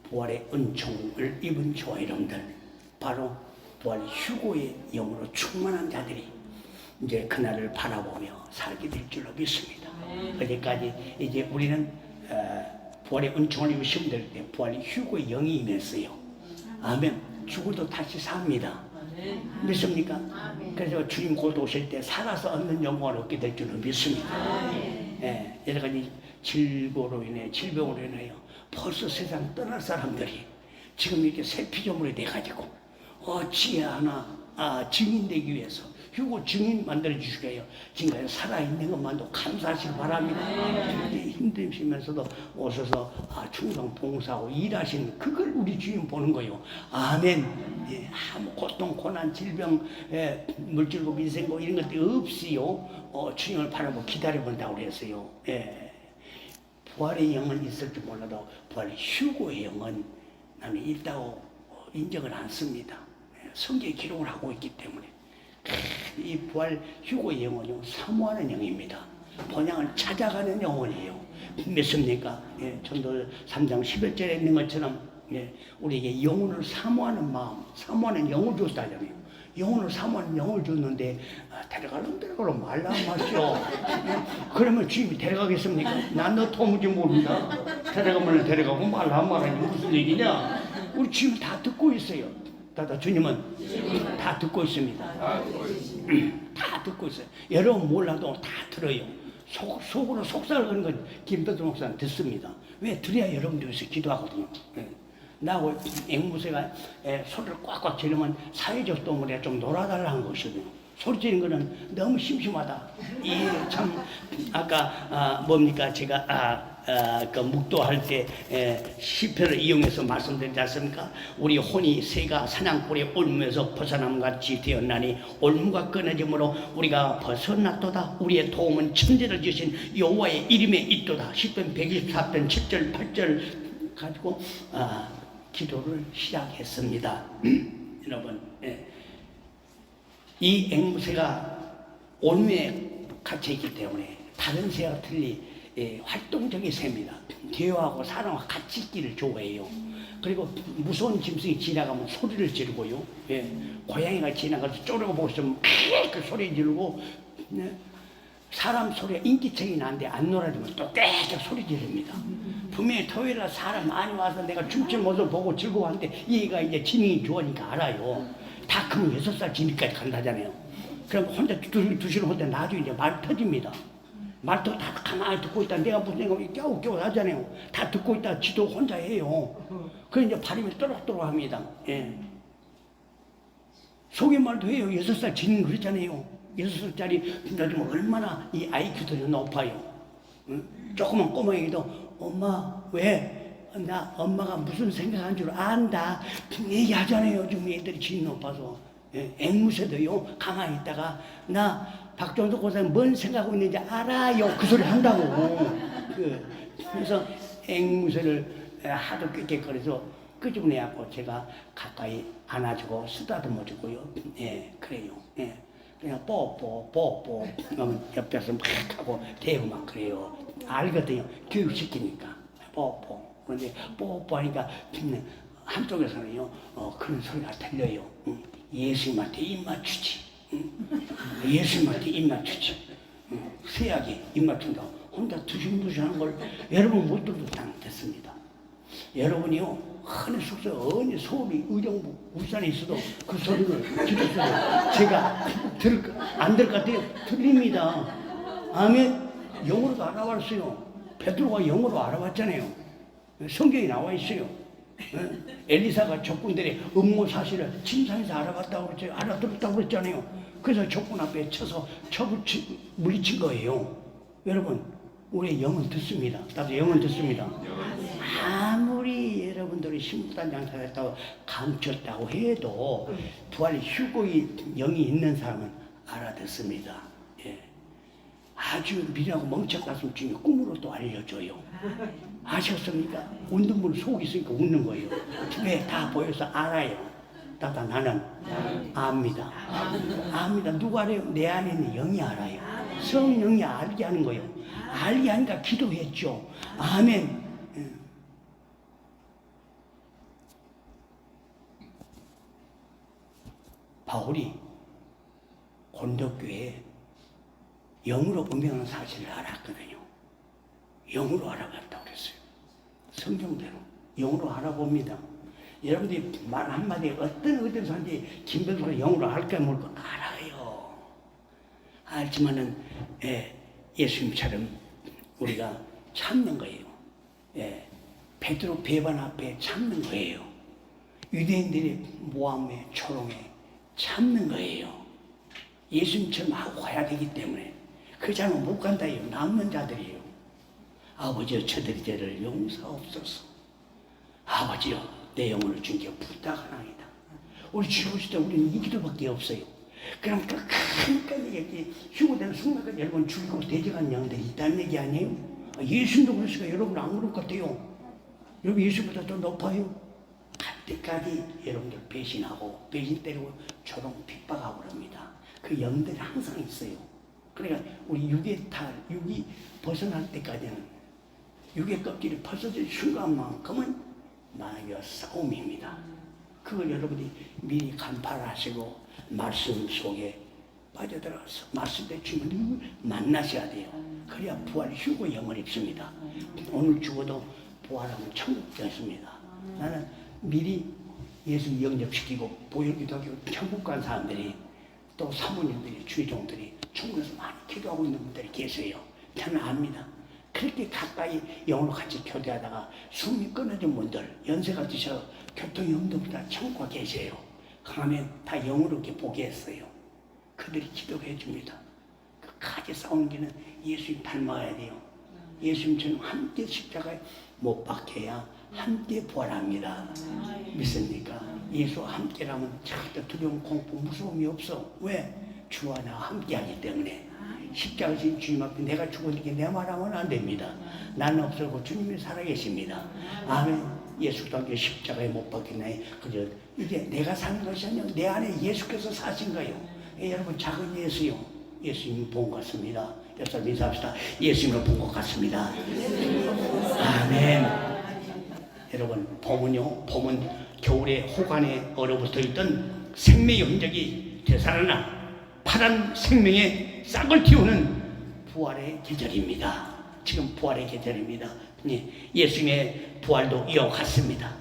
부활의 은총을 입은 저와 여러분들 바로 부활 휴고의 영으로 충만한 자들이 이제 그날을 바라보며 살게 될 줄로 믿습니다. 어제까지 이제 우리는 부활의 은총을 입으신 분들 때 부활의 휴고의 영이 임했어요. 아멘. 죽어도 다시 삽니다. 믿습니까? 그래서 주님 곧 오실 때 살아서 얻는 영광을 얻게 될 줄로 믿습니다. 예, 여러 가지 질병으로 인하여 벌써 세상 떠날 사람들이 지금 이렇게 새 피조물이 돼가지고 지혜 하나 증인되기 위해서 휴고 증인 만들어주시게 해요. 지금까지 살아있는 것만도 감사하시기 바랍니다. 힘드시면서도 오셔서 충성 봉사하고 일하시는 그걸 우리 주님 보는 거예요. 아멘. 예, 아무 고통, 고난, 질병, 물질고 민생고 이런 것들이 없이요. 주님을 바라보고 기다려본다고 그랬어요. 예. 부활의 영은 있을지 몰라도 부활의 휴고의 영은 나는 있다고 인정을 않습니다. 성경에 기록을 하고 있기 때문에 이 부활 휴고의 영혼은 사모하는 영입니다. 본향을 찾아가는 영혼이에요. 믿습니까? 예, 전도 3장 11절에 있는 것처럼 우리에게 영혼을 사모하는 마음, 사모하는 영을 줬다잖아요. 영혼을 사모하는 영을 줬는데 데려가려면 데려가려 말라 마시오. 그러면 주님이 데려가겠습니까? 난 너 도무지 모른다. 데려가면 데려가고 말라 말하니 무슨 얘기냐? 우리 주님 다 듣고 있어요. 따다 주님은 다 듣고 있습니다. 다 듣고 있어요. 여러분 몰라도 다 들어요. 속으로 속삭이는 건 김도준 목사는 듣습니다. 왜? 들어야 여러분들에서 기도하거든요. 나하고 앵무새가 소리를 꽉꽉 지르면 사회적 동물에 좀 놀아달라는 것이거든요. 소리 지르는 거는 너무 심심하다. 참 아까 뭡니까 제가 그 묵도할 때 시편을 이용해서 말씀드리지 않습니까? 우리 혼이 새가 사냥꾼의 올무에서 벗어남 같이 되었나니 올무가 끊어짐으로 우리가 벗어났도다. 우리의 도움은 천지를 지으신 여호와의 이름에 있도다. 시편 124편 7절 8절 가지고 기도를 시작했습니다. 여러분, 이 앵무새가 올무에 갇혀 있기 때문에 다른 새와 달리 활동적인 새입니다. 대화하고 사람과 같이 있기를 좋아해요. 그리고 무서운 짐승이 지나가면 소리를 지르고요. 고양이가 지나가서 쪼르고 있으면 그 소리 지르고, 사람 소리가 인기척이 나는데 안 놀아주면 또 깨끗 소리 지릅니다. 분명히 토요일날 사람 많이 와서 내가 춤추는 모습을 보고 즐거워하는데 얘가 이제 지능이 좋으니까 알아요. 다 크면 6살 지능까지 간다잖아요. 그럼 혼자 두시는 혼자 나중에 이제 말 터집니다. 말도 다 가만히 듣고 있다. 내가 무슨 생각이 겨우겨우 하잖아요. 다 듣고 있다. 지도 혼자 해요. 그래 이제 발음이 또록또록 합니다. 속임말도 해요. 6살 지는 그렇잖아요. 6살짜리 나중에 얼마나 이 IQ들이 높아요. 조그만 꼬마애기도 엄마 왜? 나 엄마가 무슨 생각한 줄 안다. 얘기하잖아요. 요즘 애들이 지는 높아서. 앵무새도요. 가만히 있다가 나 박종석 고사님 뭔 생각하고 있는지 알아요. 그 소리 한다고. 그래서 앵무새를 하도 꾀꾀거려서 끄집어내갖고 제가 가까이 안아주고 쓰다듬어 주고요. 그래요. 그냥 뽀뽀 옆에서 막 하고 대고 막 그래요. 알거든요. 교육시키니까 뽀뽀. 그런데 뽀뽀하니까 한쪽에서는요 그런 소리가 들려요. 예수님한테 입 맞추지. 예수님한테 입 맞추지. 세하게 입 맞춘다. 혼자 두신두신 하는 걸 여러분 못 들어도 됐습니다. 여러분이요 하늘 속에서 어느 서울이 의정부 울산에 있어도 그 소리를 들었어요. 제가 안 들 것 같아요. 들립니다. 아멘. 영어로도 알아봤어요. 베드로가 영어로 알아봤잖아요. 성경에 나와 있어요. 엘리사가 적군들의 음모 사실을 침상에서 알아봤다고 그랬죠. 알아들었다고 그랬잖아요. 그래서 적군 앞에 쳐서 물리친 거예요. 여러분, 우리의 영은 듣습니다. 나도 영은 듣습니다. 아무리 여러분들이 신부단 장사했다고 감췄다고 해도 부활의 휴거의 영이 있는 사람은 알아듣습니다. 아주 미련하고 멍청 가슴 중에 꿈으로 또 알려줘요. 아셨습니까? 웃는 분은 속이 있으니까 웃는 거예요. 왜? 다 보여서 알아요. 따다 나는 압니다. 압니다. 누가 알아요? 내 안에 있는 영이 알아요. 성령이 알게 하는 거예요. 알게 하니까 기도했죠. 아멘. 바울이 곤도교회에 영으로 분명한 사실을 알았거든요. 영으로 알아봤다고 그랬어요. 성경대로 영으로 알아봅니다. 여러분들이 말 한마디에 어떤 사람들이 김병수가 영으로 알까 모르고 알아요. 알지만은 예수님처럼 우리가 참는 거예요. 베드로 배반 앞에 참는 거예요. 유대인들이 모함에 초롱에 참는 거예요. 예수님처럼 하고 가야 되기 때문에 그렇지 않으면 못 간다요. 남는 자들이에요. 아버지여 저들의 죄를 용서하옵소서. 아버지여 내 영혼을 주님께 부탁하나이다. 우리 죽으실 때 우리는 이 기도밖에 없어요. 그럼 큰 얘기 휴고되는 순간까지 여러분 죽이고 대적한 영들이 있다는 얘기 아니에요? 예수님도 그러시니까 여러분 안 그럴 것 같아요. 여러분 예수보다 더 높아요. 갈 때까지 여러분들 배신하고 배신 때리고 조롱 핍박하고 그럽니다. 그 영들이 항상 있어요. 그러니까 우리 육이 벗어날 때까지는 육의 껍질이 벗어질 순간만큼은 나에게 싸움입니다. 그걸 여러분이 미리 간파하시고 말씀 속에 빠져들어가서 말씀에 주님을 만나셔야 돼요. 그래야 부활 휴고 영을 입습니다. 오늘 죽어도 부활하면 천국 되었습니다. 나는 미리 예수 영접시키고 보혈기도하고 천국 간 사람들이 또 사모님들이 주의종들이 천국에서 많이 기도하고 있는 분들이 계세요. 저는 압니다. 그렇게 가까이 영으로 같이 교대하다가 숨이 끊어진 분들, 연세가 드셔 교통이 없는 분들 천국에 계세요. 하면 다 영으로 이렇게 보게 했어요. 그들이 기도해 줍니다. 끝까지 싸우는 길은 예수님 닮아야 돼요. 예수님처럼 함께 십자가에 못 박혀야 함께 부활합니다. 믿습니까? 예수와 함께라면 절대 두려움, 공포, 무서움이 없어. 왜? 주와 나와 함께하기 때문에. 십자가 진 주님 앞에 내가 죽었으니 내 말하면 안 됩니다. 나는 없어고 주님이 살아계십니다. 아멘. 예수도 함께 십자가에 못 박혔나요? 그저 이게 내가 사는 것이 아니라 내 안에 예수께서 사신 거예요. 여러분 작은 예수요. 예수님 본 것 같습니다. 여러분 인사합시다. 예수님을 본 것 같습니다. 아멘. 여러분 봄은요. 봄은 겨울에 호간에 얼어붙어 있던 생명의 흔적이 되살아나 파란 생명의 싹을 틔우는 부활의 계절입니다. 지금 부활의 계절입니다. 예수님의 부활도 이와 같습니다.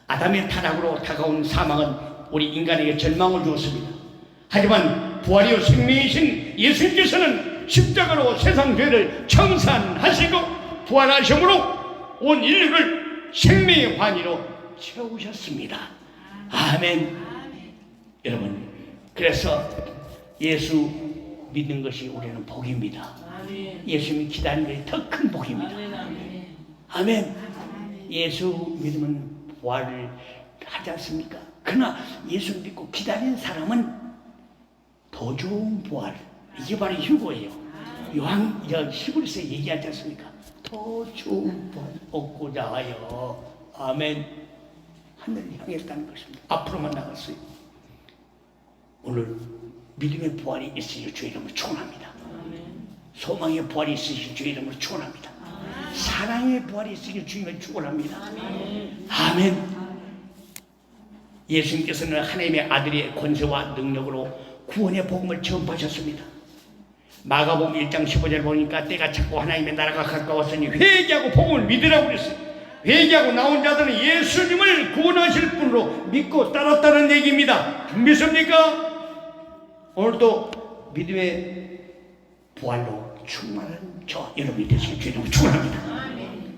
아담의 타락으로 다가온 사망은 우리 인간에게 절망을 주었습니다. 하지만 부활이요 생명이신 예수님께서는 십자가로 세상 죄를 청산하시고 부활하심으로 온 인류를 생명의 환희로 채우셨습니다. 아멘. 여러분 그래서 예수 믿는 것이 우리는 복입니다. 예수님이 기다리는 것이 더 큰 복입니다. 아멘. 예수 믿으면 부활을 하지 않습니까? 그러나 예수 믿고 기다리는 사람은 더 좋은 부활. 이게 바로 휴거예요. 요한 히브리서에 얘기하지 않습니까? 더 좋은 부활 얻고자 하여. 아멘. 하늘을 향했다는 것입니다. 앞으로만 나갔어요. 오늘 믿음의 부활이 있으시길 주의 이름으로 축원합니다. 소망의 부활이 있으시길 주의 이름으로 축원합니다. 사랑의 부활이 있으시길 주의 이름으로 축원합니다. 아멘. 예수님께서는 하나님의 아들의 권세와 능력으로 구원의 복음을 전파하셨습니다. 마가복음 1장 15절 보니까 때가 찼고 하나님의 나라가 가까웠으니 회개하고 복음을 믿으라고 그랬어요. 회개하고 나온 자들은 예수님을 구원하실 분으로 믿고 따랐다는 얘기입니다. 믿습니까? 오늘도 믿음의 부활로 충만한 저 여러분이 되시길 주님으로 축원합니다.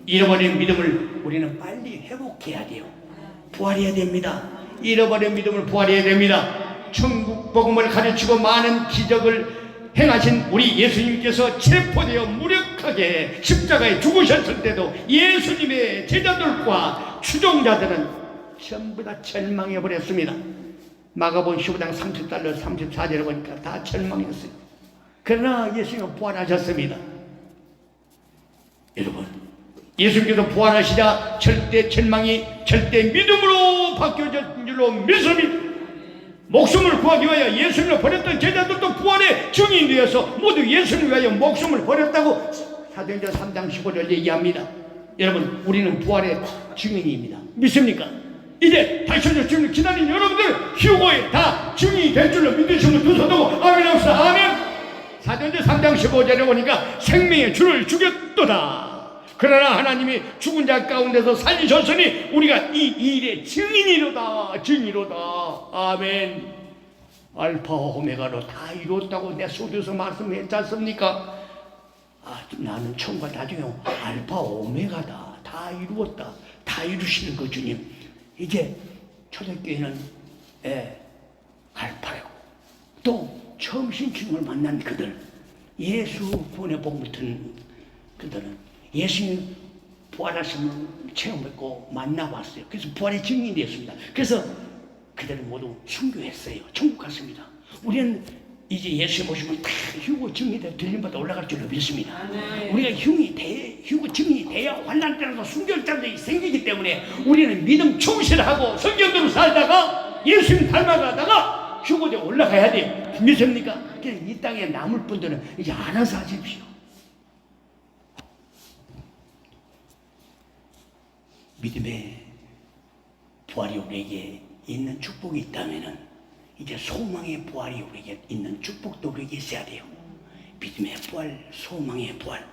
잃어버린 믿음을 우리는 빨리 회복해야 돼요. 부활해야 됩니다. 잃어버린 믿음을 부활해야 됩니다. 천국 복음을 가르치고 많은 기적을 행하신 우리 예수님께서 체포되어 무력하게 십자가에 죽으셨을 때도 예수님의 제자들과 추종자들은 전부 다 절망해 버렸습니다. 마가복음 15장 34절에 보니까 다 절망했어요. 그러나 예수님은 부활하셨습니다. 여러분 예수님께서 부활하시자 절대 절망이 절대 믿음으로 바뀌어진 줄로 믿습니다. 목숨을 구하기 위하여 예수님을 버렸던 제자들도 부활의 증인이 되어서 모두 예수님을 위하여 목숨을 버렸다고 사도행전 3장 15절 얘기합니다. 여러분 우리는 부활의 증인입니다. 믿습니까? 이제 다시 오실 주님을 기다리는 여러분들 휴거에 다 증인이 될 줄로 믿으시면 두 손 들고 아멘 합시다. 아멘. 사도행전 3장 15절에 보니까 생명의 주를 죽였도다. 그러나 하나님이 죽은 자 가운데서 살리셨으니 우리가 이 일의 증인이로다. 증인이로다. 아멘. 알파 오메가로 다 이루었다고 내 소두에서 말씀했지 않습니까? 나는 처음과 나중에 알파 오메가다. 다 이루었다. 다 이루시는 거 주님. 이제 초대교회는 알파라고 또 처음 신주님을 만난 그들 예수 구원의 복 붙은 그들은 예수님 부활하심을 체험했고 만나봤어요. 그래서 부활의 증인이 되었습니다. 그래서 그들은 모두 순교했어요. 천국 갔습니다. 우리는 이제 예수님 오시면 다 휴고 증인이 들림받아 올라갈 줄로 믿습니다. 우리가 휴고 증인이 돼야 환난 때라도 순교할 자들이 생기기 때문에 우리는 믿음 충실하고 성경대로 살다가 예수님 닮아가다가 휴고대 올라가야 돼요. 믿습니까? 그래서 이 땅에 남을 분들은 이제 알아서 하십시오. 믿음의 부활이 우리에게 있는 축복이 있다면은 이제 소망의 부활이 우리에게 있는 축복도 우리에게 있어야 돼요. 믿음의 부활, 소망의 부활.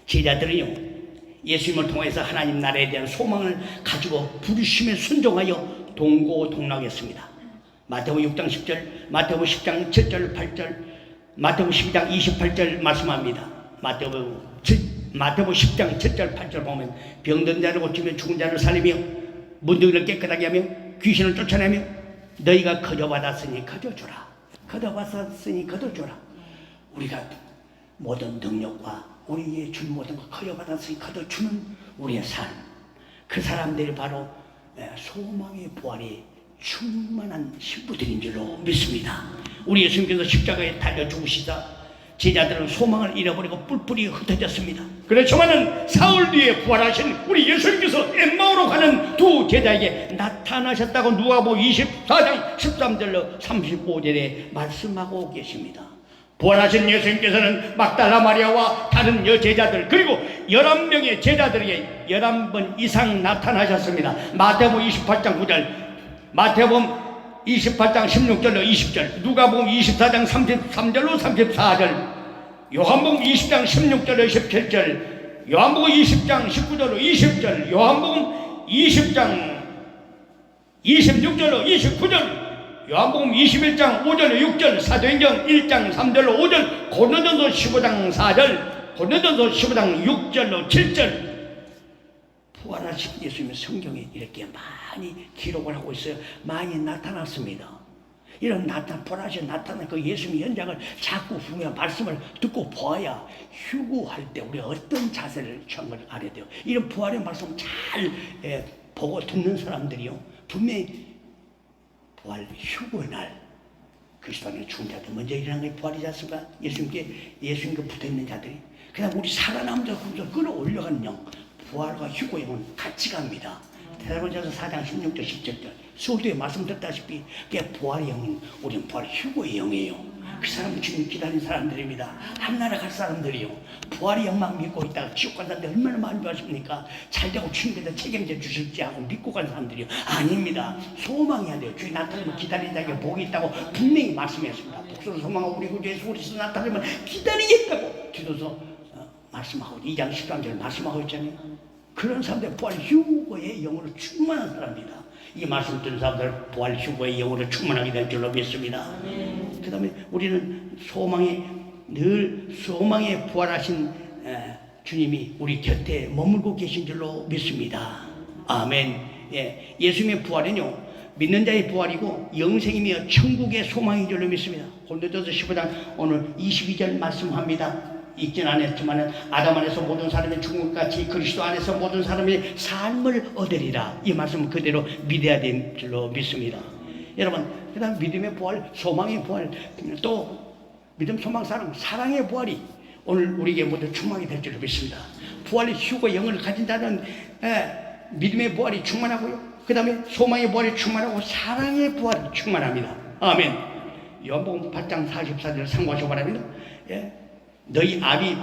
제자들은요 예수님을 통해서 하나님 나라에 대한 소망을 가지고 부르심에 순종하여 동고동락했습니다. 마태복음 6장 10절, 마태복음 10장 7절 8절, 마태복음 12장 28절 말씀합니다. 마태복음 10장 7절 8절 보면 병든 자를 고치며 죽은 자를 살리며 문둥이를 깨끗하게 하며 귀신을 쫓아내며 너희가 거저받았으니 거저주라. 거저받았으니 거저주라. 우리가 모든 능력과 우리의 줄 모든 것 거저받았으니 거저주는 우리의 삶. 그 사람들이 바로 소망의 부활이 충만한 신부들인 줄로 믿습니다. 우리 예수님께서 십자가에 달려 죽으시다 제자들은 소망을 잃어버리고 뿔뿔이 흩어졌습니다. 그렇지만은 사흘 뒤에 부활하신 우리 예수님께서 엠마오로 가는 두 제자에게 나타나셨다고 누가복음 24장 13절로 35절에 말씀하고 계십니다. 부활하신 예수님께서는 막달라 마리아와 다른 여제자들 그리고 11명의 제자들에게 11번 이상 나타나셨습니다. 마태복음 28장 9절, 마태복음 28장 16절로 20절, 누가복음 24장 33절로 34절, 요한복음 20장 16절로 17절, 요한복음 20장 19절로 20절, 요한복음 20장 26절로 29절, 요한복음 21장 5절로 6절, 사도행전 1장 3절로 5절, 고린도전서 15장 4절, 고린도전서 15장 6절로 7절. 부활하신 예수님의 성경에 이렇게 많이 기록을 하고 있어요. 많이 나타났습니다. 이런 부활하신 나타난 그 예수님의 현장을 자꾸 후에 말씀을 듣고 보아야 휴구할 때 우리가 어떤 자세를 취한걸 알아야 돼요. 이런 부활의 말씀 잘 보고 듣는 사람들이요 분명히 부활 휴구의 날 그리스도 안에 죽은 자들 먼저 일어나는 게 부활이지 않습니까? 예수님께 붙어있는 자들이 그 다음 우리 살아남은 자들 끌어올려가는 영 부활과 휴고의 영은 같이 갑니다. 데살로니가서 4장 16절 17절 수업도에 말씀드렸다시피 그게 부활의 영은 우리는 부활 휴고의 영이에요. 그 사람은 주님 기다린 사람들입니다. 한나라 갈 사람들이요 부활의 영만 믿고 있다가 지옥 간 사람들 얼마나 많이 봤습니까? 잘되고 주님께서 책임져 주실지 하고 믿고 간 사람들이요 아닙니다. 소망해야 돼요. 주님 나타나면 기다린 자에게 복이 있다고 분명히 말씀했습니다. 복수를 소망하고 우리 구주 예수 그리스도 나타나면 기다리겠다고 뒤도서 말씀하고 2장 13절 말씀하고 있잖아요. 그런 사람들 부활 휴고의 영으로 충만한 사람입니다. 이 말씀 듣는 사람들 부활 휴고의 영으로 충만하게 될 줄로 믿습니다. 그 다음에 우리는 늘 소망에 부활하신 주님이 우리 곁에 머물고 계신 줄로 믿습니다. 아멘. 예수님의 부활은요 믿는 자의 부활이고 영생이며 천국의 소망인 줄로 믿습니다. 고린도전서 15장 오늘 22절 말씀합니다. 읽진 않았지만 아담 안에서 모든 사람이 죽은 것 같이 그리스도 안에서 모든 사람이 삶을 얻으리라. 이 말씀은 그대로 믿어야 될 줄로 믿습니다. 여러분 그 다음 믿음의 부활, 소망의 부활, 또 믿음, 소망, 사랑, 사랑의 부활이 오늘 우리에게 모두 충만이 될 줄로 믿습니다. 부활의 휴고 영을 가진 자는 믿음의 부활이 충만하고요 그 다음에 소망의 부활이 충만하고 사랑의 부활이 충만합니다. 아멘. 요한복음 8장 44절 참고하시기 바랍니다. 너희 아비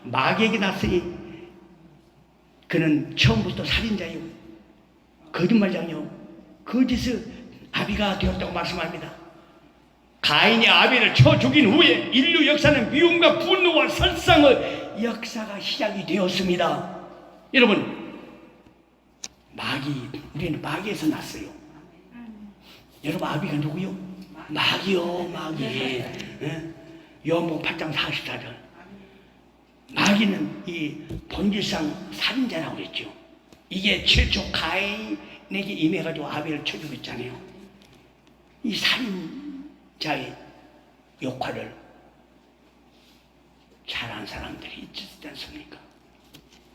마귀에게 났으니 그는 처음부터 살인자요 거짓말장이요 거짓의 아비가 되었다고 말씀합니다. 가인이 아비를 쳐 죽인 후에 인류 역사는 미움과 분노와 살상의 역사가 시작이 되었습니다. 여러분 우리는 마귀에서 났어요. 여러분 아비가 누구요? 마귀요 마귀. 요한복음 8장 44절 마귀는 이 본질상 살인자라고 그랬죠. 이게 최초 가인에게 임해가지고 아벨을 쳐 죽였잖아요. 이 살인자의 역할을 잘한 사람들이 있지 않습니까?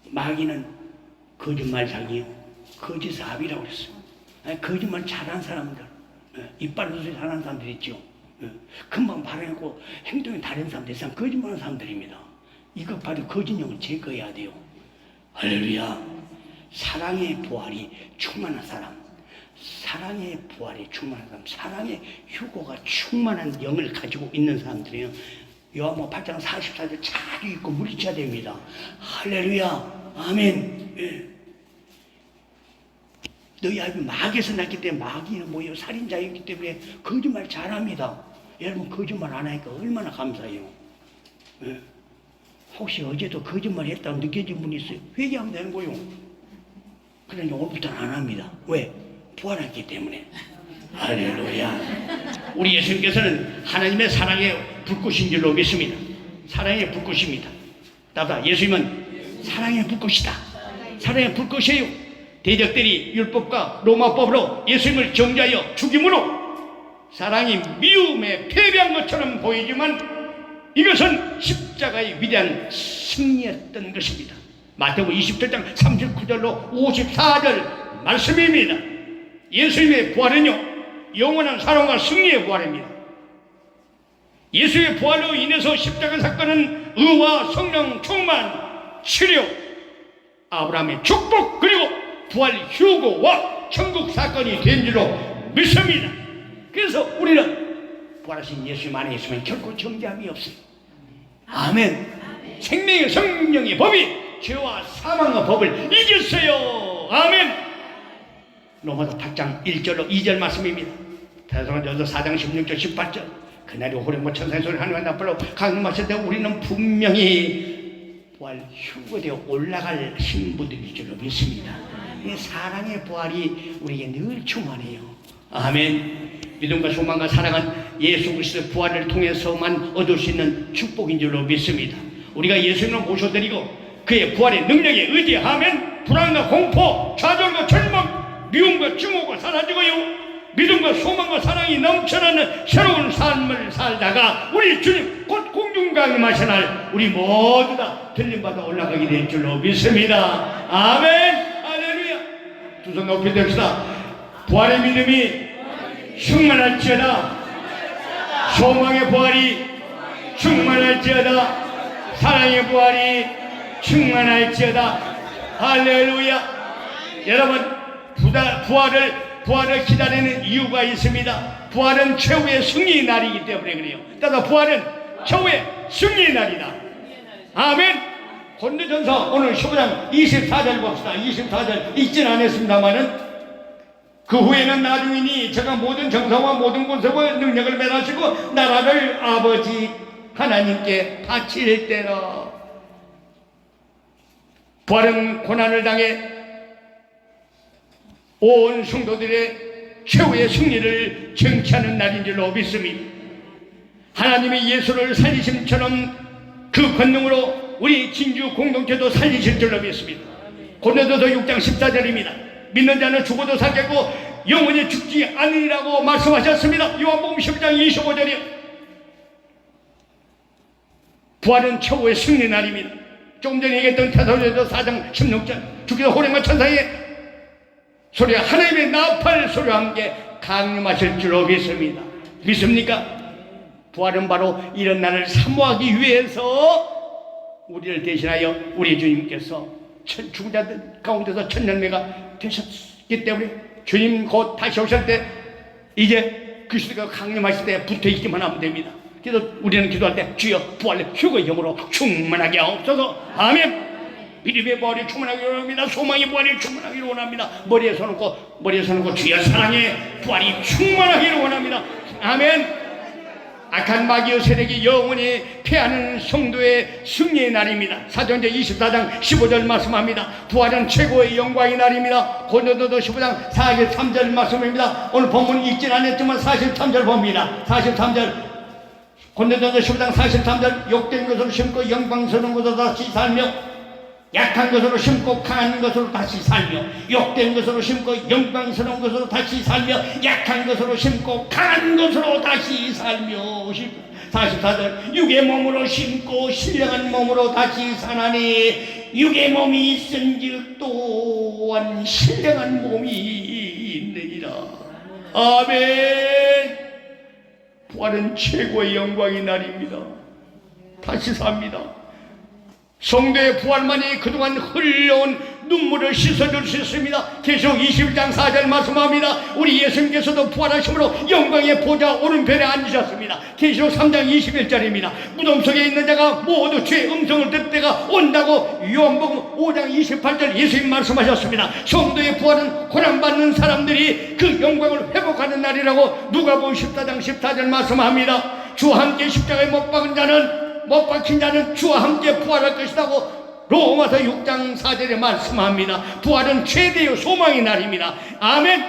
마귀는 거짓말장이요 거짓의 아비라고 그랬어요. 거짓말 잘한 사람들 이빨로 잘하는 사람들 있죠. 금방 발언하고 행동이 다른 사람들, 거짓말하는 사람들입니다. 이것 바로 거짓령을 제거해야 돼요. 할렐루야. 사랑의 부활이 충만한 사람, 사랑의 부활이 충만한 사람, 사랑의 휴고가 충만한 영을 가지고 있는 사람들이에요. 요한복음 8장 44절 잘 읽고 물리쳐야 됩니다. 할렐루야. 아멘. 너희 아비 마귀에서 났기 때문에 마귀는 뭐예요? 살인자이기 때문에 거짓말 잘합니다. 여러분 거짓말 안 하니까 얼마나 감사해요. 혹시 어제도 거짓말 했다고 느껴진 분이 있어요? 회개하면 되는 거예요. 그러니 오늘부터는 안 합니다. 왜? 부활했기 때문에. 할렐루야. 우리 예수님께서는 하나님의 사랑의 불꽃인 줄로 믿습니다. 사랑의 불꽃입니다. 따라 예수님은 사랑의 불꽃이다. 사랑의 불꽃이에요. 대적들이 율법과 로마법으로 예수님을 정죄하여 죽임으로 사랑이 미움에 패배한 것처럼 보이지만 이것은 십자가의 위대한 승리였던 것입니다. 마태복음 27장 39절로 54절 말씀입니다. 예수님의 부활은요, 영원한 사랑과 승리의 부활입니다. 예수의 부활로 인해서 십자가 사건은 의와 성령 충만, 치료, 아브라함의 축복, 그리고 부활 휴거와 천국 사건이 된 줄로 믿습니다. 그래서 우리는 부활하신 예수님 안에 있으면 결코 정죄함이 없어요. 아멘. 생명의 성령의 법이 죄와 사망의 법을 이겼어요. 아멘. 로마서 8장 1절로 2절 말씀입니다. 데살로니가서 4장 16절 18절. 그날이 호련과 천사의 소리 하나님과 나팔로 강림하실 때 우리는 분명히 부활 휴거되어 올라갈 신부들일 줄로 믿습니다. 이 사랑의 부활이 우리에게 늘 충만해요. 아멘. 믿음과 소망과 사랑은 예수 그리스도의 부활을 통해서만 얻을 수 있는 축복인 줄로 믿습니다. 우리가 예수님을 모셔드리고 그의 부활의 능력에 의지하면 불안과 공포, 좌절과 절망, 미움과 증오가 사라지고요, 믿음과 소망과 사랑이 넘쳐나는 새로운 삶을 살다가 우리 주님 곧 공중 강림하신 날 우리 모두 다 들림받아 올라가게 될 줄로 믿습니다. 아멘. 할렐루야. 두 손 높이 듭시다. 부활의 믿음이 충만할지어다. 소망의 부활이 충만할지어다. 사랑의 부활이 충만할지어다. 할렐루야. 여러분, 부활을 기다리는 이유가 있습니다. 부활은 최후의 승리의 날이기 때문에 그래요. 따라서 부활은 최후의 승리의 날이다. 아멘. 고린도전서 오늘 15장 24절 봅시다. 24절 읽진 않았습니다만은 그 후에는 나중이니 제가 모든 정사와 모든 권세와 능력을 매라시고 나라를 아버지 하나님께 바칠 때라. 부활은 고난을 당해 온 성도들의 최후의 승리를 쟁취하는 날인 줄로 믿습니다. 하나님의 예수를 살리심처럼 그 권능으로 우리 진주 공동체도 살리실 줄로 믿습니다. 고린도서 6장 14절입니다. 믿는 자는 죽어도 살겠고 영원히 죽지 않으리라고 말씀하셨습니다. 요한복음 12장 25절이요. 부활은 최후의 승리 날입니다. 조금 전에 얘기했던 데살로니가서 4장 16절 주께서 호련과 천사의 소리와 하나님의 나팔 소리와 함께 강림하실 줄로 믿습니다. 믿습니까? 부활은 바로 이런 날을 사모하기 위해서 우리를 대신하여 우리 주님께서 죽은 자들 가운데서 천년매가 되셨기 때문에 주님 곧 다시 오실 때 이제 그리스도가 강림하실 때 붙어있기만 하면 됩니다. 그래서 우리는 기도할 때 주여 부활의 휴거의 영으로 충만하게 하옵소서. 아멘. 믿음의 부활이 충만하기를 원합니다. 소망의 부활이 충만하기를 원합니다. 머리에 서놓고 주여 사랑의 부활이 충만하기를 원합니다. 아멘. 악한 마귀의 세력이 영원히 패하는 성도의 승리의 날입니다. 사도행전 24장 15절 말씀합니다. 부활은 최고의 영광의 날입니다. 고린도서 15장 43절 말씀입니다. 오늘 본문 읽진 않았지만 43절 봅니다. 43절 고린도서 15장 43절 욕된 것으로 심고 영광스러운 것으로 다시 살며 약한 것으로 심고 강한 것으로 다시 살며 욕된 것으로 심고 영광스러운 것으로 다시 살며 약한 것으로 심고 강한 것으로 다시 살며 44절 육의 몸으로 심고 신령한 몸으로 다시 사나니 육의 몸이 있은즉 또한 신령한 몸이 있느니라. 아멘. 부활은 최고의 영광의 날입니다. 다시 삽니다. 성도의 부활만이 그동안 흘러온 눈물을 씻어줄 수 있습니다. 계속 21장 4절 말씀합니다. 우리 예수님께서도 부활하심으로 영광의 보좌 오른편에 앉으셨습니다. 계속 3장 21절입니다. 무덤 속에 있는 자가 모두 주의 음성을 듣을 때가 온다고 요한복음 5장 28절 예수님 말씀하셨습니다. 성도의 부활은 고난받는 사람들이 그 영광을 회복하는 날이라고 누가복음 14장 14절 말씀합니다. 주와 함께 십자가에 못 박힌 자는 주와 함께 부활할 것이라고 로마서 6장 4절에 말씀합니다. 부활은 최대의 소망의 날입니다. 아멘.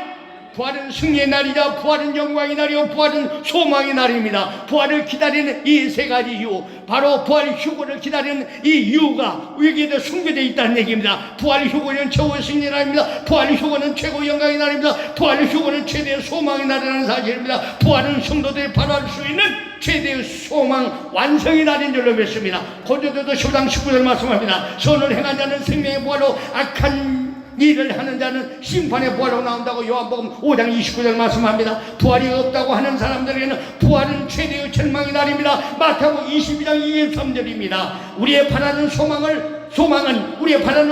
부활은 승리의 날이자 부활은 영광의 날이요 부활은 소망의 날입니다. 부활을 기다리는 이 세 가지 이유, 바로 부활 휴거를 기다리는 이 이유가 우리에게 숨겨져 있다는 얘기입니다. 부활 휴거는 최고의 승리의 날입니다. 부활 휴거는 최고의 영광의 날입니다. 부활 휴거는 최대의 소망의 날이라는 사실입니다. 부활은 성도들이 바라볼 수 있는 최대의 소망 완성의 날인 줄로 믿습니다. 고린도서 10장 19절 말씀합니다. 선을 행한 자는 생명의 부활로 악한 일을 하는 자는 심판의 부활로 나온다고 요한복음 5장 29절 말씀합니다. 부활이 없다고 하는 사람들에게는 부활은 최대의 절망의 날입니다. 마태복음 22장 23절입니다. 우리의 바라는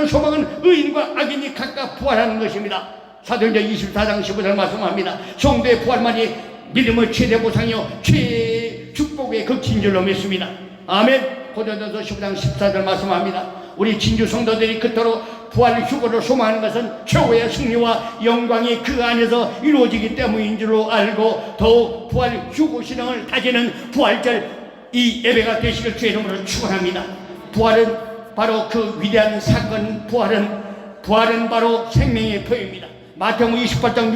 소망은 의인과 악인이 각각 부활하는 것입니다. 사도행전 24장 15절 말씀합니다. 성도의 부활만이 믿음의 최대 보상이요 최 축복의 극치인 줄로 믿습니다. 아멘. 고린도서 10장 14절 말씀합니다. 우리 진주 성도들이 그토록 부활 휴거를 소망하는 것은 최후의 승리와 영광이 그 안에서 이루어지기 때문인 줄로 알고 더욱 부활 휴거 신앙을 다지는 부활절 이 예배가 되시길 주의 이름으로 축원합니다. 부활은 바로 그 위대한 사건, 부활은 바로 생명의 표입니다. 마태복음 28장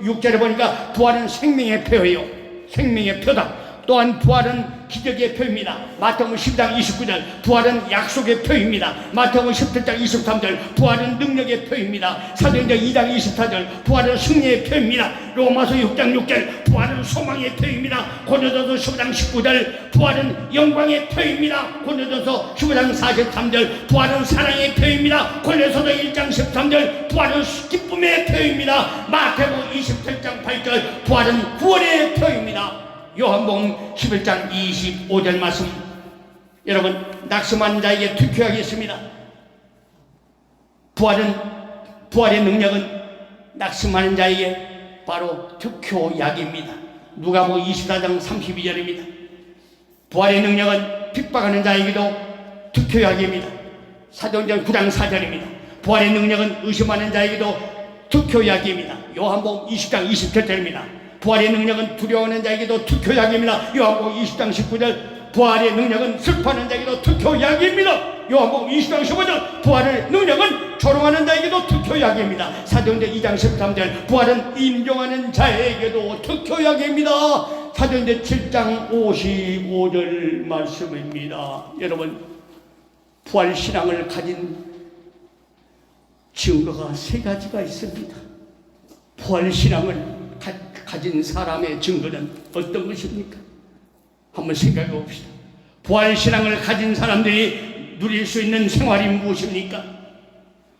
6절에 보니까 부활은 생명의 표예요. 생명의 표다. 또한 부활은 기적의 표입니다. 마태복음 10장 29절 부활은 약속의 표입니다. 마태복음 17장 23절 부활은 능력의 표입니다. 사도행전 2장 24절 부활은 승리의 표입니다. 로마서 6장 6절 부활은 소망의 표입니다. 고린도서 15장 19절 부활은 영광의 표입니다. 고린도서 15장 43절 부활은 사랑의 표입니다. 고린도서 1장 13절 부활은 기쁨의 표입니다. 마태복음 27장 8절 부활은 구원의 표입니다. 요한복음 11장 25절 말씀, 여러분 낙심한 자에게 투표하겠습니다. 부활의 능력은 낙심하는 자에게 바로 투표약입니다. 누가복음 24장 32절입니다. 부활의 능력은 핍박하는 자에게도 투표약입니다. 사도행전 9장 4절입니다. 부활의 능력은 의심하는 자에게도 투표약입니다. 요한복음 20장 27절입니다. 부활의 능력은 두려워하는 자에게도 투표약입니다. 요한복음 20장 19절 부활의 능력은 슬퍼하는 자에게도 투표약입니다. 요한복음 20장 15절 부활의 능력은 조롱하는 자에게도 투표약입니다. 사도행전 2장 13절 부활은 인정하는 자에게도 투표약입니다. 사도행전 7장 55절 말씀입니다. 여러분 부활신앙을 가진 증거가 세 가지가 있습니다. 부활신앙을 가진 사람의 증거는 어떤 것입니까? 한번 생각해 봅시다. 부활신앙을 가진 사람들이 누릴 수 있는 생활이 무엇입니까?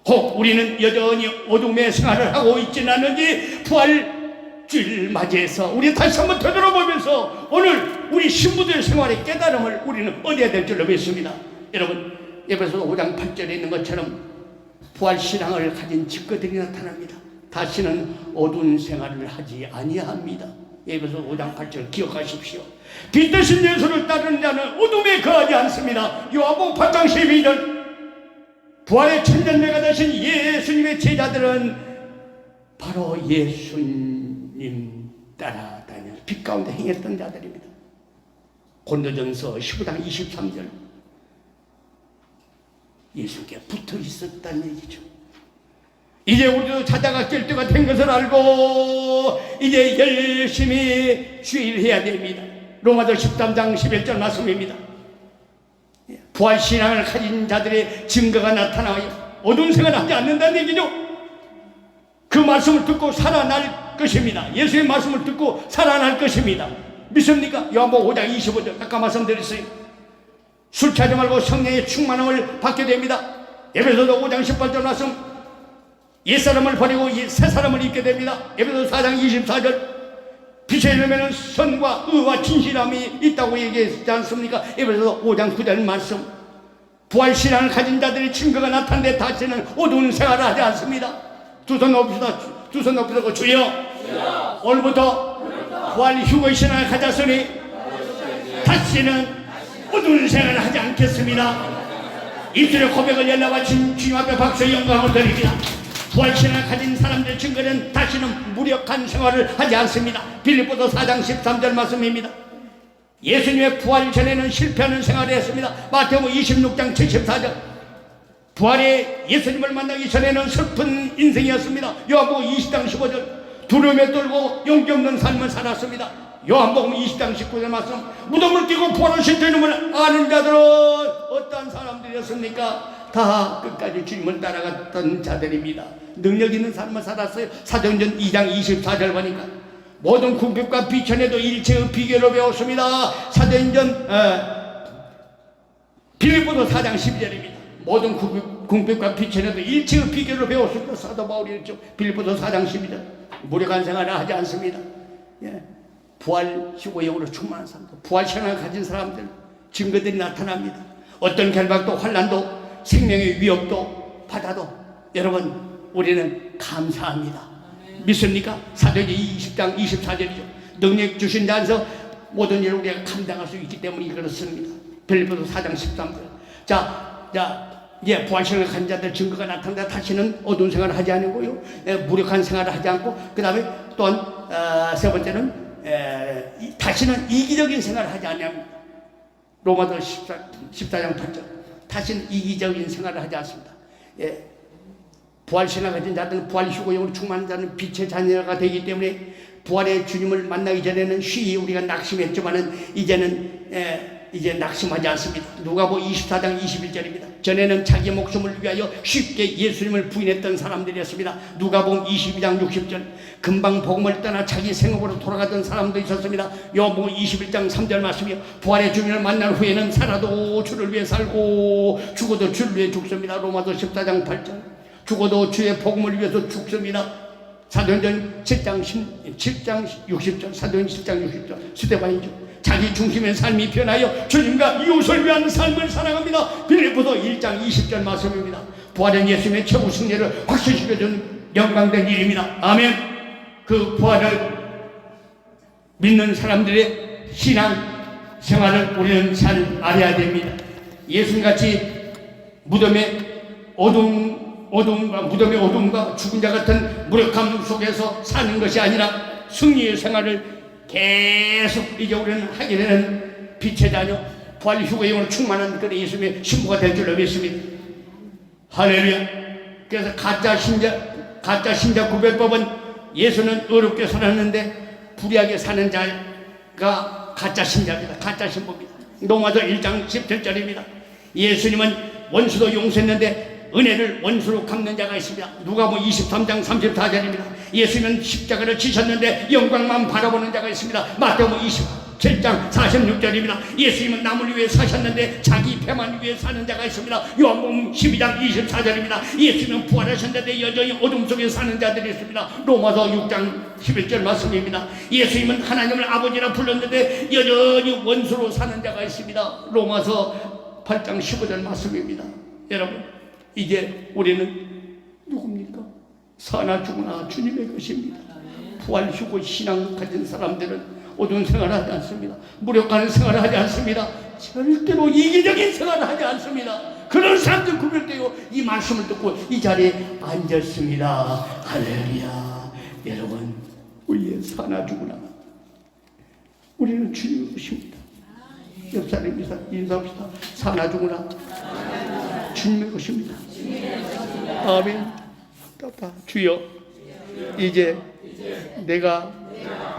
혹 우리는 여전히 어둠의 생활을 하고 있지는 않은지 부활주의를 맞이해서 우리 다시 한번 되돌아보면서 오늘 우리 신부들 생활의 깨달음을 우리는 얻어야 될 줄로 믿습니다. 여러분 에베소서 5장 8절에 있는 것처럼 부활신앙을 가진 증거들이 나타납니다. 다시는 어두운 생활을 하지 아니합니다. 에베소서 5장 8절 기억하십시오. 빛 대신 예수를 따르는 자는 어둠에 거하지 않습니다. 요한복음 8장 12절 부활의 천년매가 되신 예수님의 제자들은 바로 예수님 따라다니는 빛 가운데 행했던 자들입니다. 고린도전서 15장 23절 예수께 붙어 있었다는 얘기죠. 이제 우리도 자다가 깰 때가 된 것을 알고 이제 열심히 주일해야 됩니다. 로마서 13장 11절 말씀입니다. 부활신앙을 가진 자들의 증거가 나타나요. 어두운 생활을 하지 않는다는 얘기죠. 그 말씀을 듣고 살아날 것입니다. 예수의 말씀을 듣고 살아날 것입니다. 믿습니까? 요한복음 5장 25절 아까 말씀드렸어요. 술 취하지 말고 성령의 충만함을 받게 됩니다. 에베소서 5장 18절 말씀 옛사람을 버리고 새사람을 입게 됩니다. 에베소서 4장 24절 빛의 열매는 선과 의와 진실함이 있다고 얘기했지 않습니까? 에베소서 5장 9절 말씀 부활신앙을 가진 자들의 증거가 나타나는데 다시는 어두운 생활을 하지 않습니다. 두 손 높이다 두 손 높이고 주여 오늘부터 부활 휴거의 신앙을 가졌으니 다시는 어두운 생활을 하지 않겠습니다. 입술의 고백을 열라와 주님 앞에 박수의 영광을 드립니다. 부활신앙을 가진 사람들의 증거는 다시는 무력한 생활을 하지 않습니다. 빌립보서 4장 13절 말씀입니다. 예수님의 부활 전에는 실패하는 생활을 했습니다. 마태복음 26장 74절 부활의 예수님을 만나기 전에는 슬픈 인생이었습니다. 요한복음 20장 15절 두려움에 떨고 용기 없는 삶을 살았습니다. 요한복음 20장 19절 말씀, 무덤을 끼고 부활하신 주님을 아는 자들은 어떠한 사람들이었습니까? 다 끝까지 주님을 따라갔던 자들입니다. 능력 있는 삶을 살았어요. 사도행전 2장 24절 보니까 모든 궁핍과 비천에도 일체의 비결을 배웠습니다. 사도행전 빌립보서 4장 12절입니다. 모든 궁핍과 비천에도 일체의 비결을 배웠습니다. 사도 바울이 했죠. 빌립보서 4장 12절. 무력한 생활을 하지 않습니다. 예. 부활 휴고용으로 충만한 사람들, 부활 신앙을 가진 사람들 증거들이 나타납니다. 어떤 결박도 환난도 생명의 위협도 받아도 여러분 우리는 감사합니다. 믿습니까? 사도행전 20장 24절이죠. 능력 주신 자에서 모든 일을 우리가 감당할 수 있기 때문에 그렇습니다. 빌립보서 4장 13절. 자, 부활신을 가진 자들 증거가 나타난다. 다시는 어두운 생활을 하지 않고요. 무력한 생활을 하지 않고, 그 다음에 또한 세 번째는 다시는 이기적인 생활을 하지 않냐면 로마서 14장 8절. 다시는 이기적인 생활을 하지 않습니다. 부활신앙 가진 자들은 부활 휴고용으로 충만한 자는 빛의 자녀가 되기 때문에 부활의 주님을 만나기 전에는 쉬이 우리가 낙심했지만은 이제 낙심하지 않습니다. 누가복음 24장 21절입니다. 전에는 자기 목숨을 위하여 쉽게 예수님을 부인했던 사람들이었습니다. 누가복음 22장 60절. 금방 복음을 떠나 자기 생업으로 돌아가던 사람도 있었습니다. 요한복음 21장 3절 말씀이요. 부활의 주님을 만난 후에는 살아도 주를 위해 살고 죽어도 주를 위해 죽습니다. 로마서 14장 8절. 죽어도 주의 복음을 위해서 죽습니다. 사도행전 7장 60절. 사도행전 7장 60절. 스데반이죠. 자기 중심의 삶이 변하여 주님과 이웃을 위한 삶을 살아갑니다. 빌립보서 1장 20절 말씀입니다. 부활은 예수님의 최후 승리를 확실시켜준 영광된 일입니다. 아멘. 그 부활을 믿는 사람들의 신앙 생활을 우리는 잘 알아야 됩니다. 예수님같이 무덤의 어둠과 죽은 자 같은 무력함 속에서 사는 것이 아니라 승리의 생활을 계속 이제 우리는 하게 되는 빛의 자녀, 부활 휴거용으로 충만한 그런 예수님의 신부가 될 줄로 믿습니다. 할렐루야. 그래서 가짜 신자 구별법은 예수는 어렵게 살았는데 불의하게 사는 자가 가짜 신자입니다. 가짜 신부입니다. 로마서 1장 17절입니다. 예수님은 원수도 용서했는데 은혜를 원수로 갚는 자가 있습니다. 누가복음 23장 34절입니다. 예수님은 십자가를 지셨는데 영광만 바라보는 자가 있습니다. 마태복음 27장 46절입니다. 예수님은 남을 위해 사셨는데 자기 배만 위해 사는 자가 있습니다. 요한복음 12장 24절입니다. 예수님은 부활하셨는데 여전히 어둠 속에 사는 자들이 있습니다. 로마서 6장 11절 말씀입니다. 예수님은 하나님을 아버지라 불렀는데 여전히 원수로 사는 자가 있습니다. 로마서 8장 15절 말씀입니다. 여러분, 이제 우리는 누굽니까? 사나 죽으나 주님의 것입니다. 부활 휴고 신앙 가진 사람들은 어두운 생활을 하지 않습니다. 무력하는 생활을 하지 않습니다. 절대로 이기적인 생활을 하지 않습니다. 그런 사람들 구별되어 이 말씀을 듣고 이 자리에 앉았습니다. 할렐루야. 여러분, 우리의 사나 죽으나 우리는 주님의 것입니다. 옆 사람 인사합시다. 사나 죽으나 주님의 것입니다. 아멘. 따다 주여, 이제 내가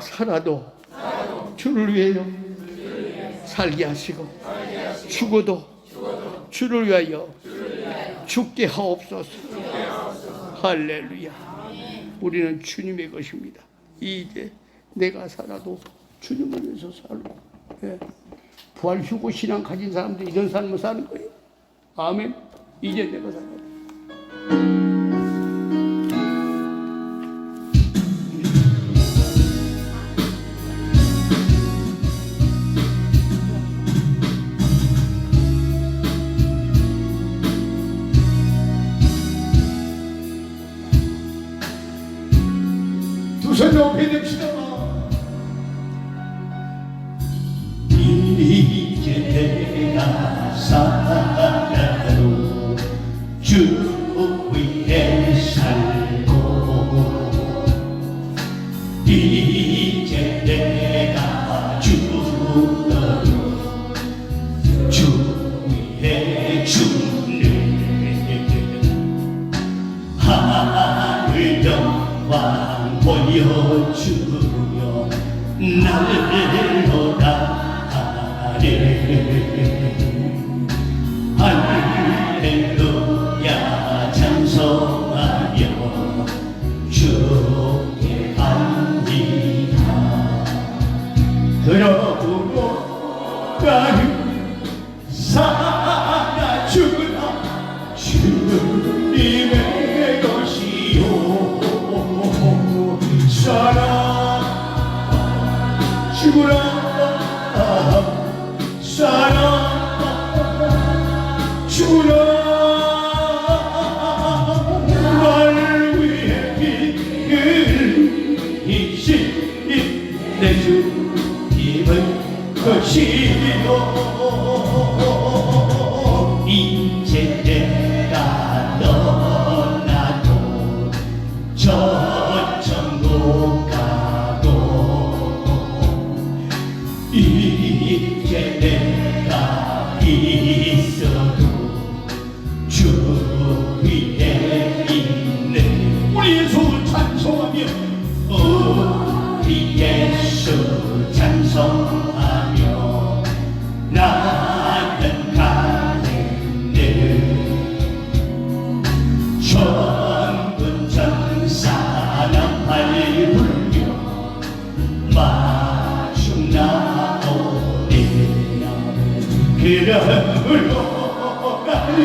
살아도 주를 위하여 살게 하시고 죽어도 주를 위하여 죽게 하옵소서. 할렐루야. 우리는 주님의 것입니다. 이제 내가 살아도 주님을 위해서 살고, 부활 휴고 신앙 가진 사람들이 이런 삶을 사는 거예요. 아멘. 이제 내가 살아도 두 손 높이 듭시다. 이제 내가 살아도 주 위에 살고 이제 내가 죽어도 주 위에 죽네. 하늘 영광 보여주며 날로다 하네. 할렐루야 찬송하며 주께 갑니다. 그러고 나는 살아 죽으나 주님의 것이요. 살아 죽으나 살아 죽으나 날 위해 피 흘리신 내 주님의 것이요. 이제 내가 떠나도 저 천국 가고 이제 내가 있어도 주 위에 있네. 우리 예수 찬송하며 우리 예수 찬송하며 나는 가는데 천군 천사나 발불며 마중 나오네. 그러므로 나는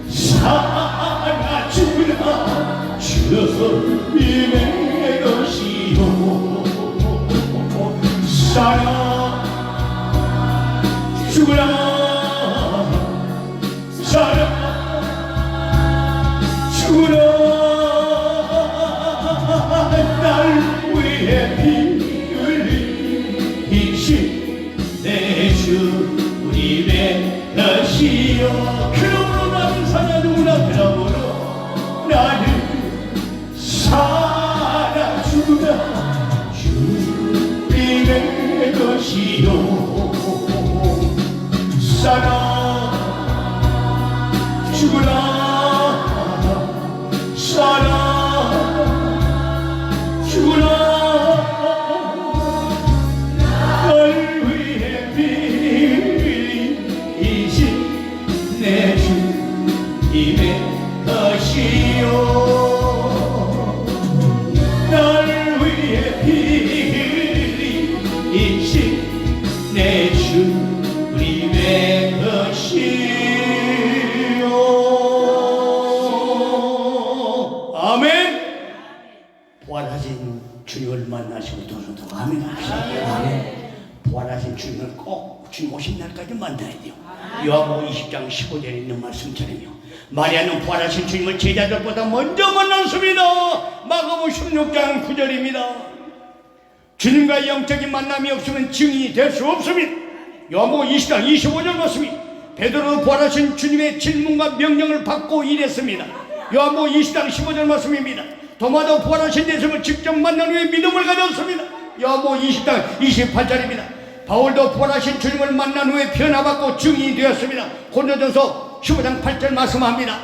살아 죽으나 주님의 것이요. 살아 죽으나 살아 죽으나 날 위해 피 흘리신 내 주님의 것이요. 그러므로 나는 살아누구나. 그러므로 나는 살아 죽으나 주님의 것이요. 살아 죽으나 살아 죽으나 널 위해 피 흘리신 내 주님의 것이요. 날 위해 피 흘리신 내 주님의 것이요. 아멘. 부활하신 주님을 만나시고 도서도 아멘 합시다. 아멘. 부활하신 주님을 꼭 주님 오신 날까지 만나야 돼요. 요한복음 20장 15절에 있는 말씀처럼요. 마리아는 부활하신 주님을 제자들보다 먼저 만났습니다. 마가복음 16장 9절입니다. 주님과 영적인 만남이 없으면 증인이 될 수 없습니다. 요한복음 20장 25절 말씀이 베드로는 부활하신 주님의 질문과 명령을 받고 일했습니다. 요한복음 20장 15절 말씀입니다. 도마도 부활하신 예수님을 직접 만난 후에 믿음을 가졌습니다. 요한복음 20장 28절입니다. 바울도 부활하신 주님을 만난 후에 변화받고 증인이 되었습니다. 고린도전서 15장 8절 말씀합니다.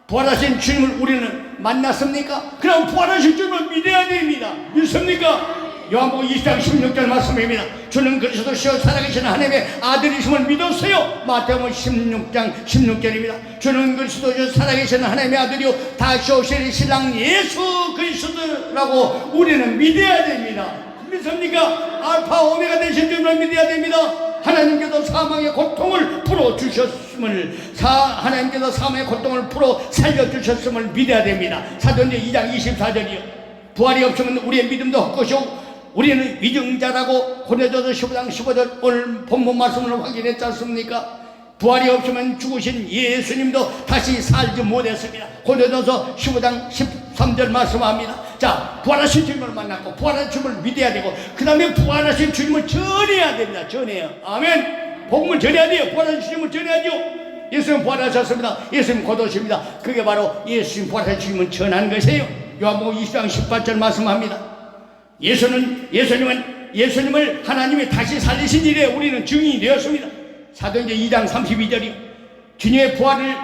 부활하신 주님을 우리는 만났습니까? 그럼 부활하신 주님을 믿어야 됩니다. 믿습니까? 요한복음 20장 16절 말씀입니다. 주는 그리스도시요 살아계신 하나님의 아들이심을 믿었어요. 마태복음 16장 16절입니다. 주는 그리스도시요 살아계신 하나님의 아들이요 다시 오실 신랑 예수 그리스도라고 우리는 믿어야 됩니다. 믿습니까? 알파 오메가 되신 주님을 믿어야 됩니다. 하나님께서 사망의 고통을 풀어주셨음을 하나님께서 사망의 고통을 풀어 살려주셨음을 믿어야 됩니다. 사도행전 2장 24절이요 부활이 없으면 우리의 믿음도 헛것이고 우리는 위증자라고 고린도전서 15장 15절 오늘 본문 말씀을 확인했지 않습니까? 부활이 없으면 죽으신 예수님도 다시 살지 못했습니다. 고린도전서 15장 13절 말씀합니다. 자, 부활하신 주님을 만났고 부활하신 주님을 믿어야 되고 그 다음에 부활하신 주님을 전해야 됩니다. 전해요. 아멘. 복음을 전해야 돼요. 부활하신 주님을 전해야죠. 예수님 부활하셨습니다. 예수님 곧 오십니다. 그게 바로 예수님 부활하신 주님을 전하는 것이에요. 요한복음 20장 18절 말씀합니다. 예수님을 하나님이 다시 살리신 일에 우리는 증인이 되었습니다. 사도행전 2장 32절이요 주님의 부활을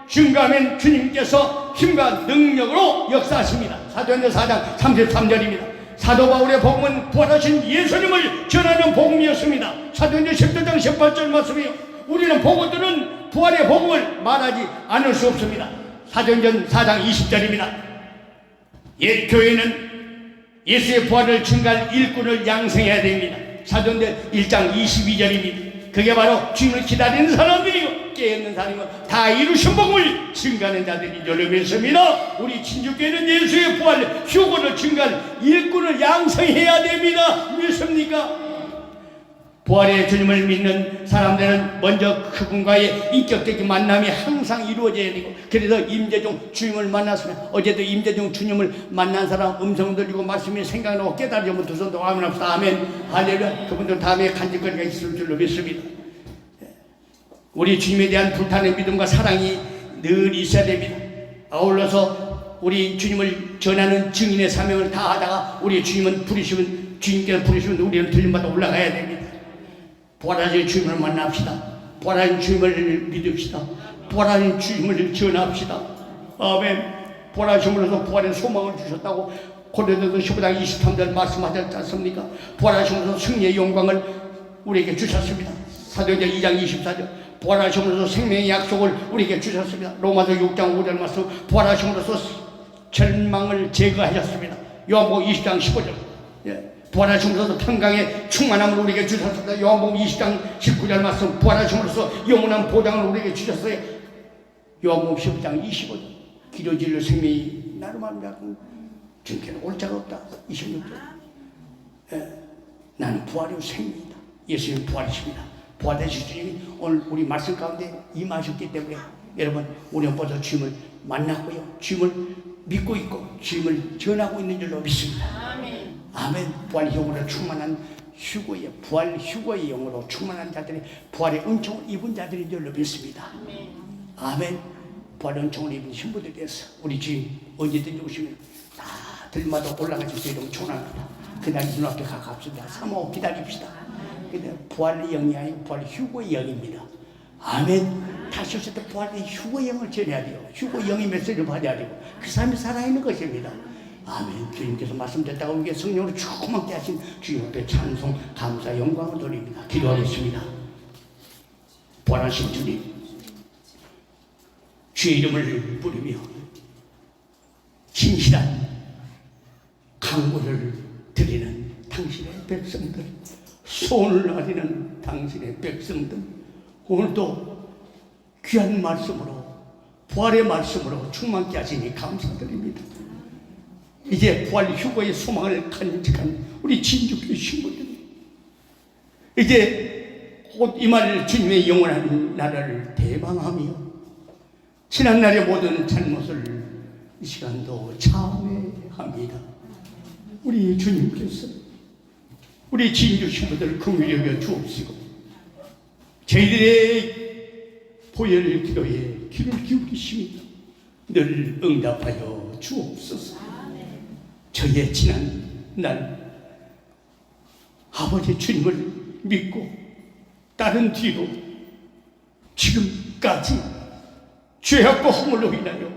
증거하면 주님께서 힘과 능력으로 역사하십니다. 사도행전 4장 33절입니다. 사도 바울의 복음은 부활하신 예수님을 전하는 복음이었습니다. 사도행전 10장 18절 말씀이요. 우리는 복음들은 부활의 복음을 말하지 않을 수 없습니다. 사도행전 4장 20절입니다. 교회는 예수의 부활을 증가할 일꾼을 양성해야 됩니다. 사도행전 1장 22절입니다. 그게 바로 주님을 기다리는 사람들이고 깨어있는 사람이고 다 이루신 복음을 증가하는 자들이 줄로 믿습니다. 우리 진주교회는 예수의 부활 휴거를 증가할 일꾼을 양성해야 됩니다. 믿습니까? 부활의 주님을 믿는 사람들은 먼저 그분과의 인격적인 만남이 항상 이루어져야 되고, 그래서 임재중 주님을 만났으면, 어제도 임재중 주님을 만난 사람 음성 들리고 말씀이 생각나고 깨달으면 두 손도 아멘 합시다. 아멘. 할렐루야. 그분들 다음에 간직거리가 있을 줄로 믿습니다. 우리 주님에 대한 불타는 믿음과 사랑이 늘 있어야 됩니다. 아울러서 우리 주님을 전하는 증인의 사명을 다하다가 우리 주님은 부르시면, 주님께서 부르시면 우리는 들림받아 올라가야 됩니다. 부활하신 주님을 만납시다. 부활하신 주님을 믿읍시다. 부활하신 주님을 전합시다. 아멘. 부활하심으로써 부활의 소망을 주셨다고 고린도서 15장 23절 말씀하지 않습니까? 부활하심으로써 승리의 영광을 우리에게 주셨습니다. 사도행전 2장 24절 부활하심으로써 생명의 약속을 우리에게 주셨습니다. 로마서 6장 5절 말씀 부활하심으로써 절망을 제거하셨습니다. 요한복음 20장 15절 부활하심으로써 평강의 충만함을 우리에게 주셨습니다. 요한복음 20장 19절 말씀 부활하심으로써 영원한 보장을 우리에게 주셨어요. 요한복음 15장 25절 기도질로 생명이 나름합니다. 주님께는 올 자가 없다. 26절 나는 부활이요 생명이다. 예수님 부활이십니다. 부활되신 주님이 오늘 우리 말씀 가운데 임하셨기 때문에 여러분 우리는 벌써 주님을 만났고요, 주님을 믿고 있고 주님을 전하고 있는 줄로 믿습니다. 아멘. 부활 영으로 충만한 휴거의 부활 휴거의 영으로 충만한 자들이 부활의 은총을 입은 자들인 줄로 믿습니다. 아멘. 부활의 은총을 입은 신부들에 대해서 우리 주님 언제든지 오시면 다 들마다 올라가실 수 있도록 초원합니다. 그날 눈앞에 가깝습니다. 사모 기다립시다. 근데 부활의 영이 아니고 부활의 휴거의 영입니다. 아멘. 다시 오실 때 부활의 휴거의 영을 전해야 돼요. 휴거의 영이 메시지를 받아야 되고 그 사람이 살아있는 것입니다. 아멘. 주님께서 말씀드렸다고 우리에게 성령으로 충만케 하신 주님 앞에 찬송, 감사, 영광을 돌립니다. 기도하겠습니다. 부활하신 주님, 주의 이름을 부르며 진실한 강구를 드리는 당신의 백성들, 소원을 아리는 당신의 백성들, 오늘도 귀한 말씀으로 부활의 말씀으로 충만케 하시니 감사드립니다. 이제 부활 휴거의 소망을 간직한 우리 진주교회 신부들, 이제 곧 임할 주님의 영원한 나라를 대방하며 지난날의 모든 잘못을 이 시간도 참회합니다. 우리 주님께서 우리 진주 신부들을 긍휼히 여겨 주옵시고 저희들의 보혈 기도에 귀를 기울이십니다. 늘 응답하여 주옵소서. 저의 지난 날 아버지 주님을 믿고 따른 뒤로 지금까지 죄악과 허물로 인하여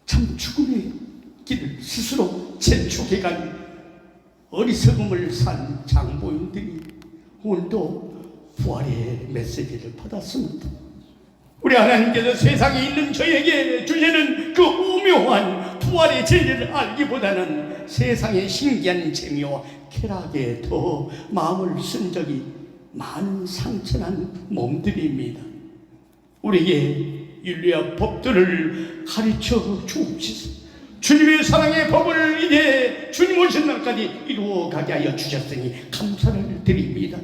참 죽음의 길을 스스로 재촉해간 어리석음을 산 장보인들이 오늘도 부활의 메시지를 받았습니다. 우리 하나님께서 세상에 있는 저에게 주시는 그 오묘한 부활의 진리를 알기보다는 세상의 신기한 재미와 쾌락에 더 마음을 쓴 적이 많은 상처난 몸들입니다. 우리에게 윤리와 법들을 가르쳐 주옵소서. 주님의 사랑의 법을 이제 주님 오신 날까지 이루어가게 하여 주셨으니 감사를 드립니다.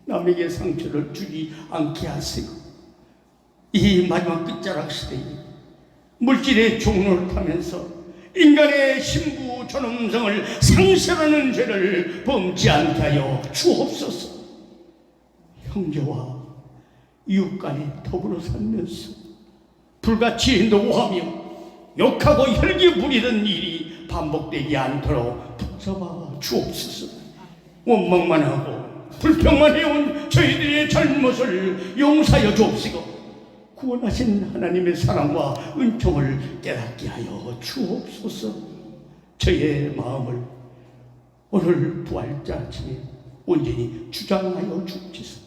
남에게 상처를 주지 않게 하시고 이 마지막 끝자락 시대에 물질의 종로를 타면서 인간의 신부 존엄성을 상실하는 죄를 범치 않게 하여 주옵소서. 형제와 이웃 간에 더불어 살면서 불같이 노하며 욕하고 혈기 부리던 일이 반복되지 않도록 붙잡아 주옵소서. 원망만 하고 불평만 해온 저희들의 잘못을 용서하여 주옵시고 구원하신 하나님의 사랑과 은총을 깨닫게 하여 주옵소서. 저의 마음을 오늘 부활절 아침에 온전히 주장하여 주옵소서.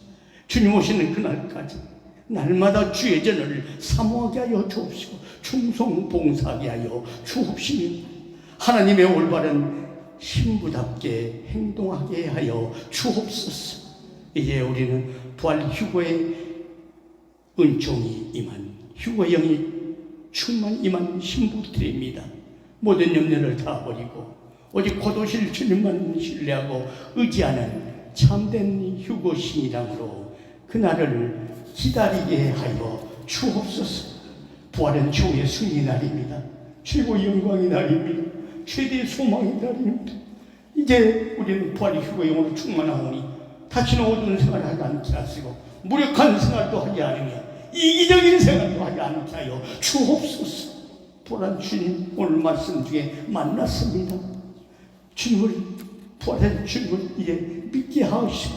주님 오시는 그날까지 날마다 주의 전을 사모하게 하여 주옵시고 충성봉사하게 하여 주옵시며 하나님의 올바른 신부답게 행동하게 하여 주옵소서. 이제 우리는 부활 휴거의 은총이 임한 휴거영이 충만 임한 신부들입니다. 모든 염려를 다 버리고 오직 곧 오실 주님만 신뢰하고 의지하는 참된 휴거 신이랑으로 그날을 기다리게 하여 주옵소서. 부활은 최후의 승리 날입니다. 최고의 영광의 날입니다. 최대의 소망의 날입니다. 이제 우리는 부활 휴거영으로 충만하오니 다시는 어두운 생활을 하지 않게 하시고 무력한 생활도 하지 않으며 이기적인 생활도 하지 않게 하여 주옵소서. 부활한 주님 오늘 말씀 중에 만났습니다. 주님을 부활한 주님을 이제 믿게 하시고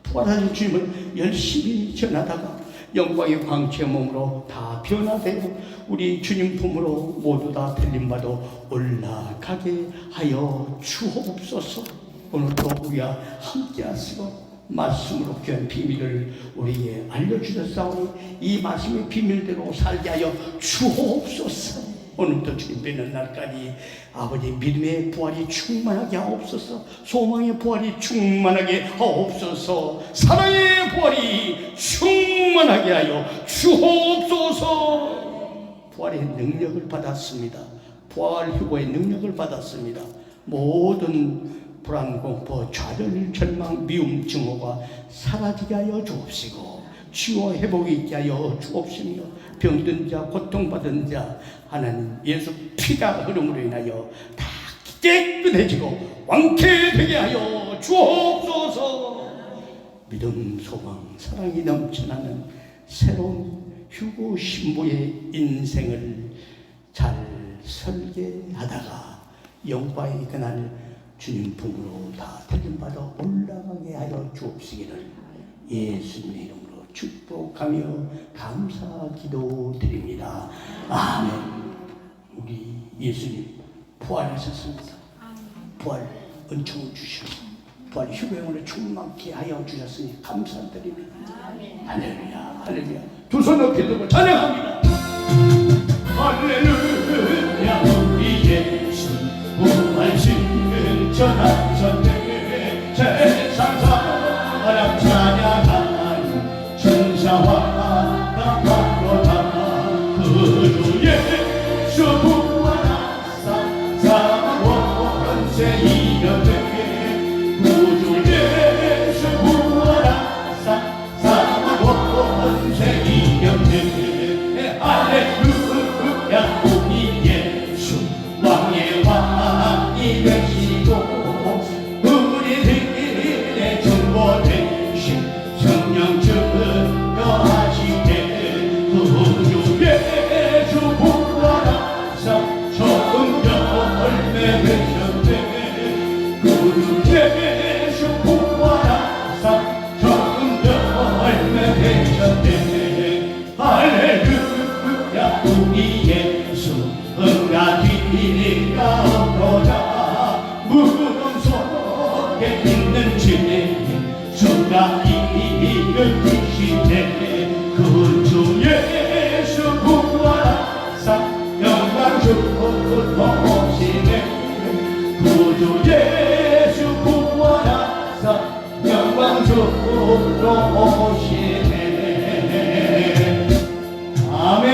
부활한 주님을 열심히 전하다가 영광의 광채의 몸으로 다 변화되고 우리 주님 품으로 모두 다 들림받아 올라가게 하여 주옵소서. 오늘도 우리와 함께 하시고 말씀으로 귀한 비밀을 우리에게 알려주셨사오니 이 말씀의 비밀대로 살게 하여 주옵소서. 오늘부터 주님 뵙는 날까지 아버지 믿음의 부활이 충만하게 하옵소서. 소망의 부활이 충만하게 하옵소서. 사랑의 부활이 충만하게 하여 주옵소서. 부활의 능력을 받았습니다. 부활 휴거의 능력을 받았습니다. 모든 불안, 공포, 좌절, 절망, 미움, 증오가 사라지게 하여 주옵시고 치유와 회복이 있게 하여 주옵시며 병든 자, 고통받은 자 하나님 예수 피가 흐름으로 인하여 다 깨끗해지고 왕쾌되게 하여 주옵소서. 믿음, 소망, 사랑이 넘쳐나는 새로운 휴거 신부의 인생을 잘 설계하다가 영광의 그날 주님 품으로 다 들림받아 올라가게 하여 주옵시기를 예수님의 이름으로 축복하며 감사 기도드립니다. 아멘. 우리 예수님 부활하셨습니다. 부활 은총을 주시고 부활 휴거영으로 충만케 하여 주셨으니 감사드립니다. 할렐루야, 할렐루야. 두 손 높이 들고 찬양합니다. 할렐루야. 우리 예수 부활신 전하셨네. 세상 사람 찬양하는 천사와 나팔로다. 그 주 예수 부활하사 사망 원세 이겨내. 구주 예수 부활하사 사망 원세 이겨내. 할렐루야. 우리 예수 왕의 왕이 되시고 우리들의 중보 되신 성령 증거하시되 구주 예수 부활하사 좋은 열매 되셨네. 구주 예수 부활하사 좋은 열매 되셨네. 할렐루야. 우리 예수 응답이니까 없도다. 무덤 속에 있는 죄 수가 이를 드시네. 그 주 예수 부활하사 영광 주로 오시네. 그 주 예수 부활하사 영광 주로 오시네. 아멘.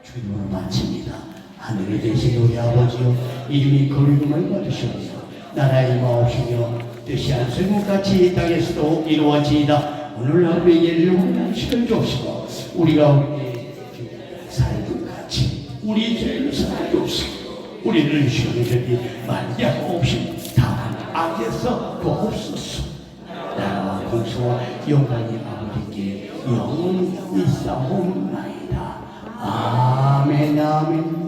주님으로 마칩니다. 하늘에 계신 우리 아버지여 이름이 거룩함을 받으시며 나라의 마옵시며 뜻이 안수같이 이 땅에서도 이루어지이다. 오늘 하루의 예를 원하는 시간 주옵시고 우리가 우리의 살것 같이 우리 죄를 사하여 주옵시고 우리를 시험에 들지 말게 하옵시고 다만 악에서 도옵소서. 나라와 공소와 영광이 아버지께 영원히 있사옵나이다. 아멘, 아멘.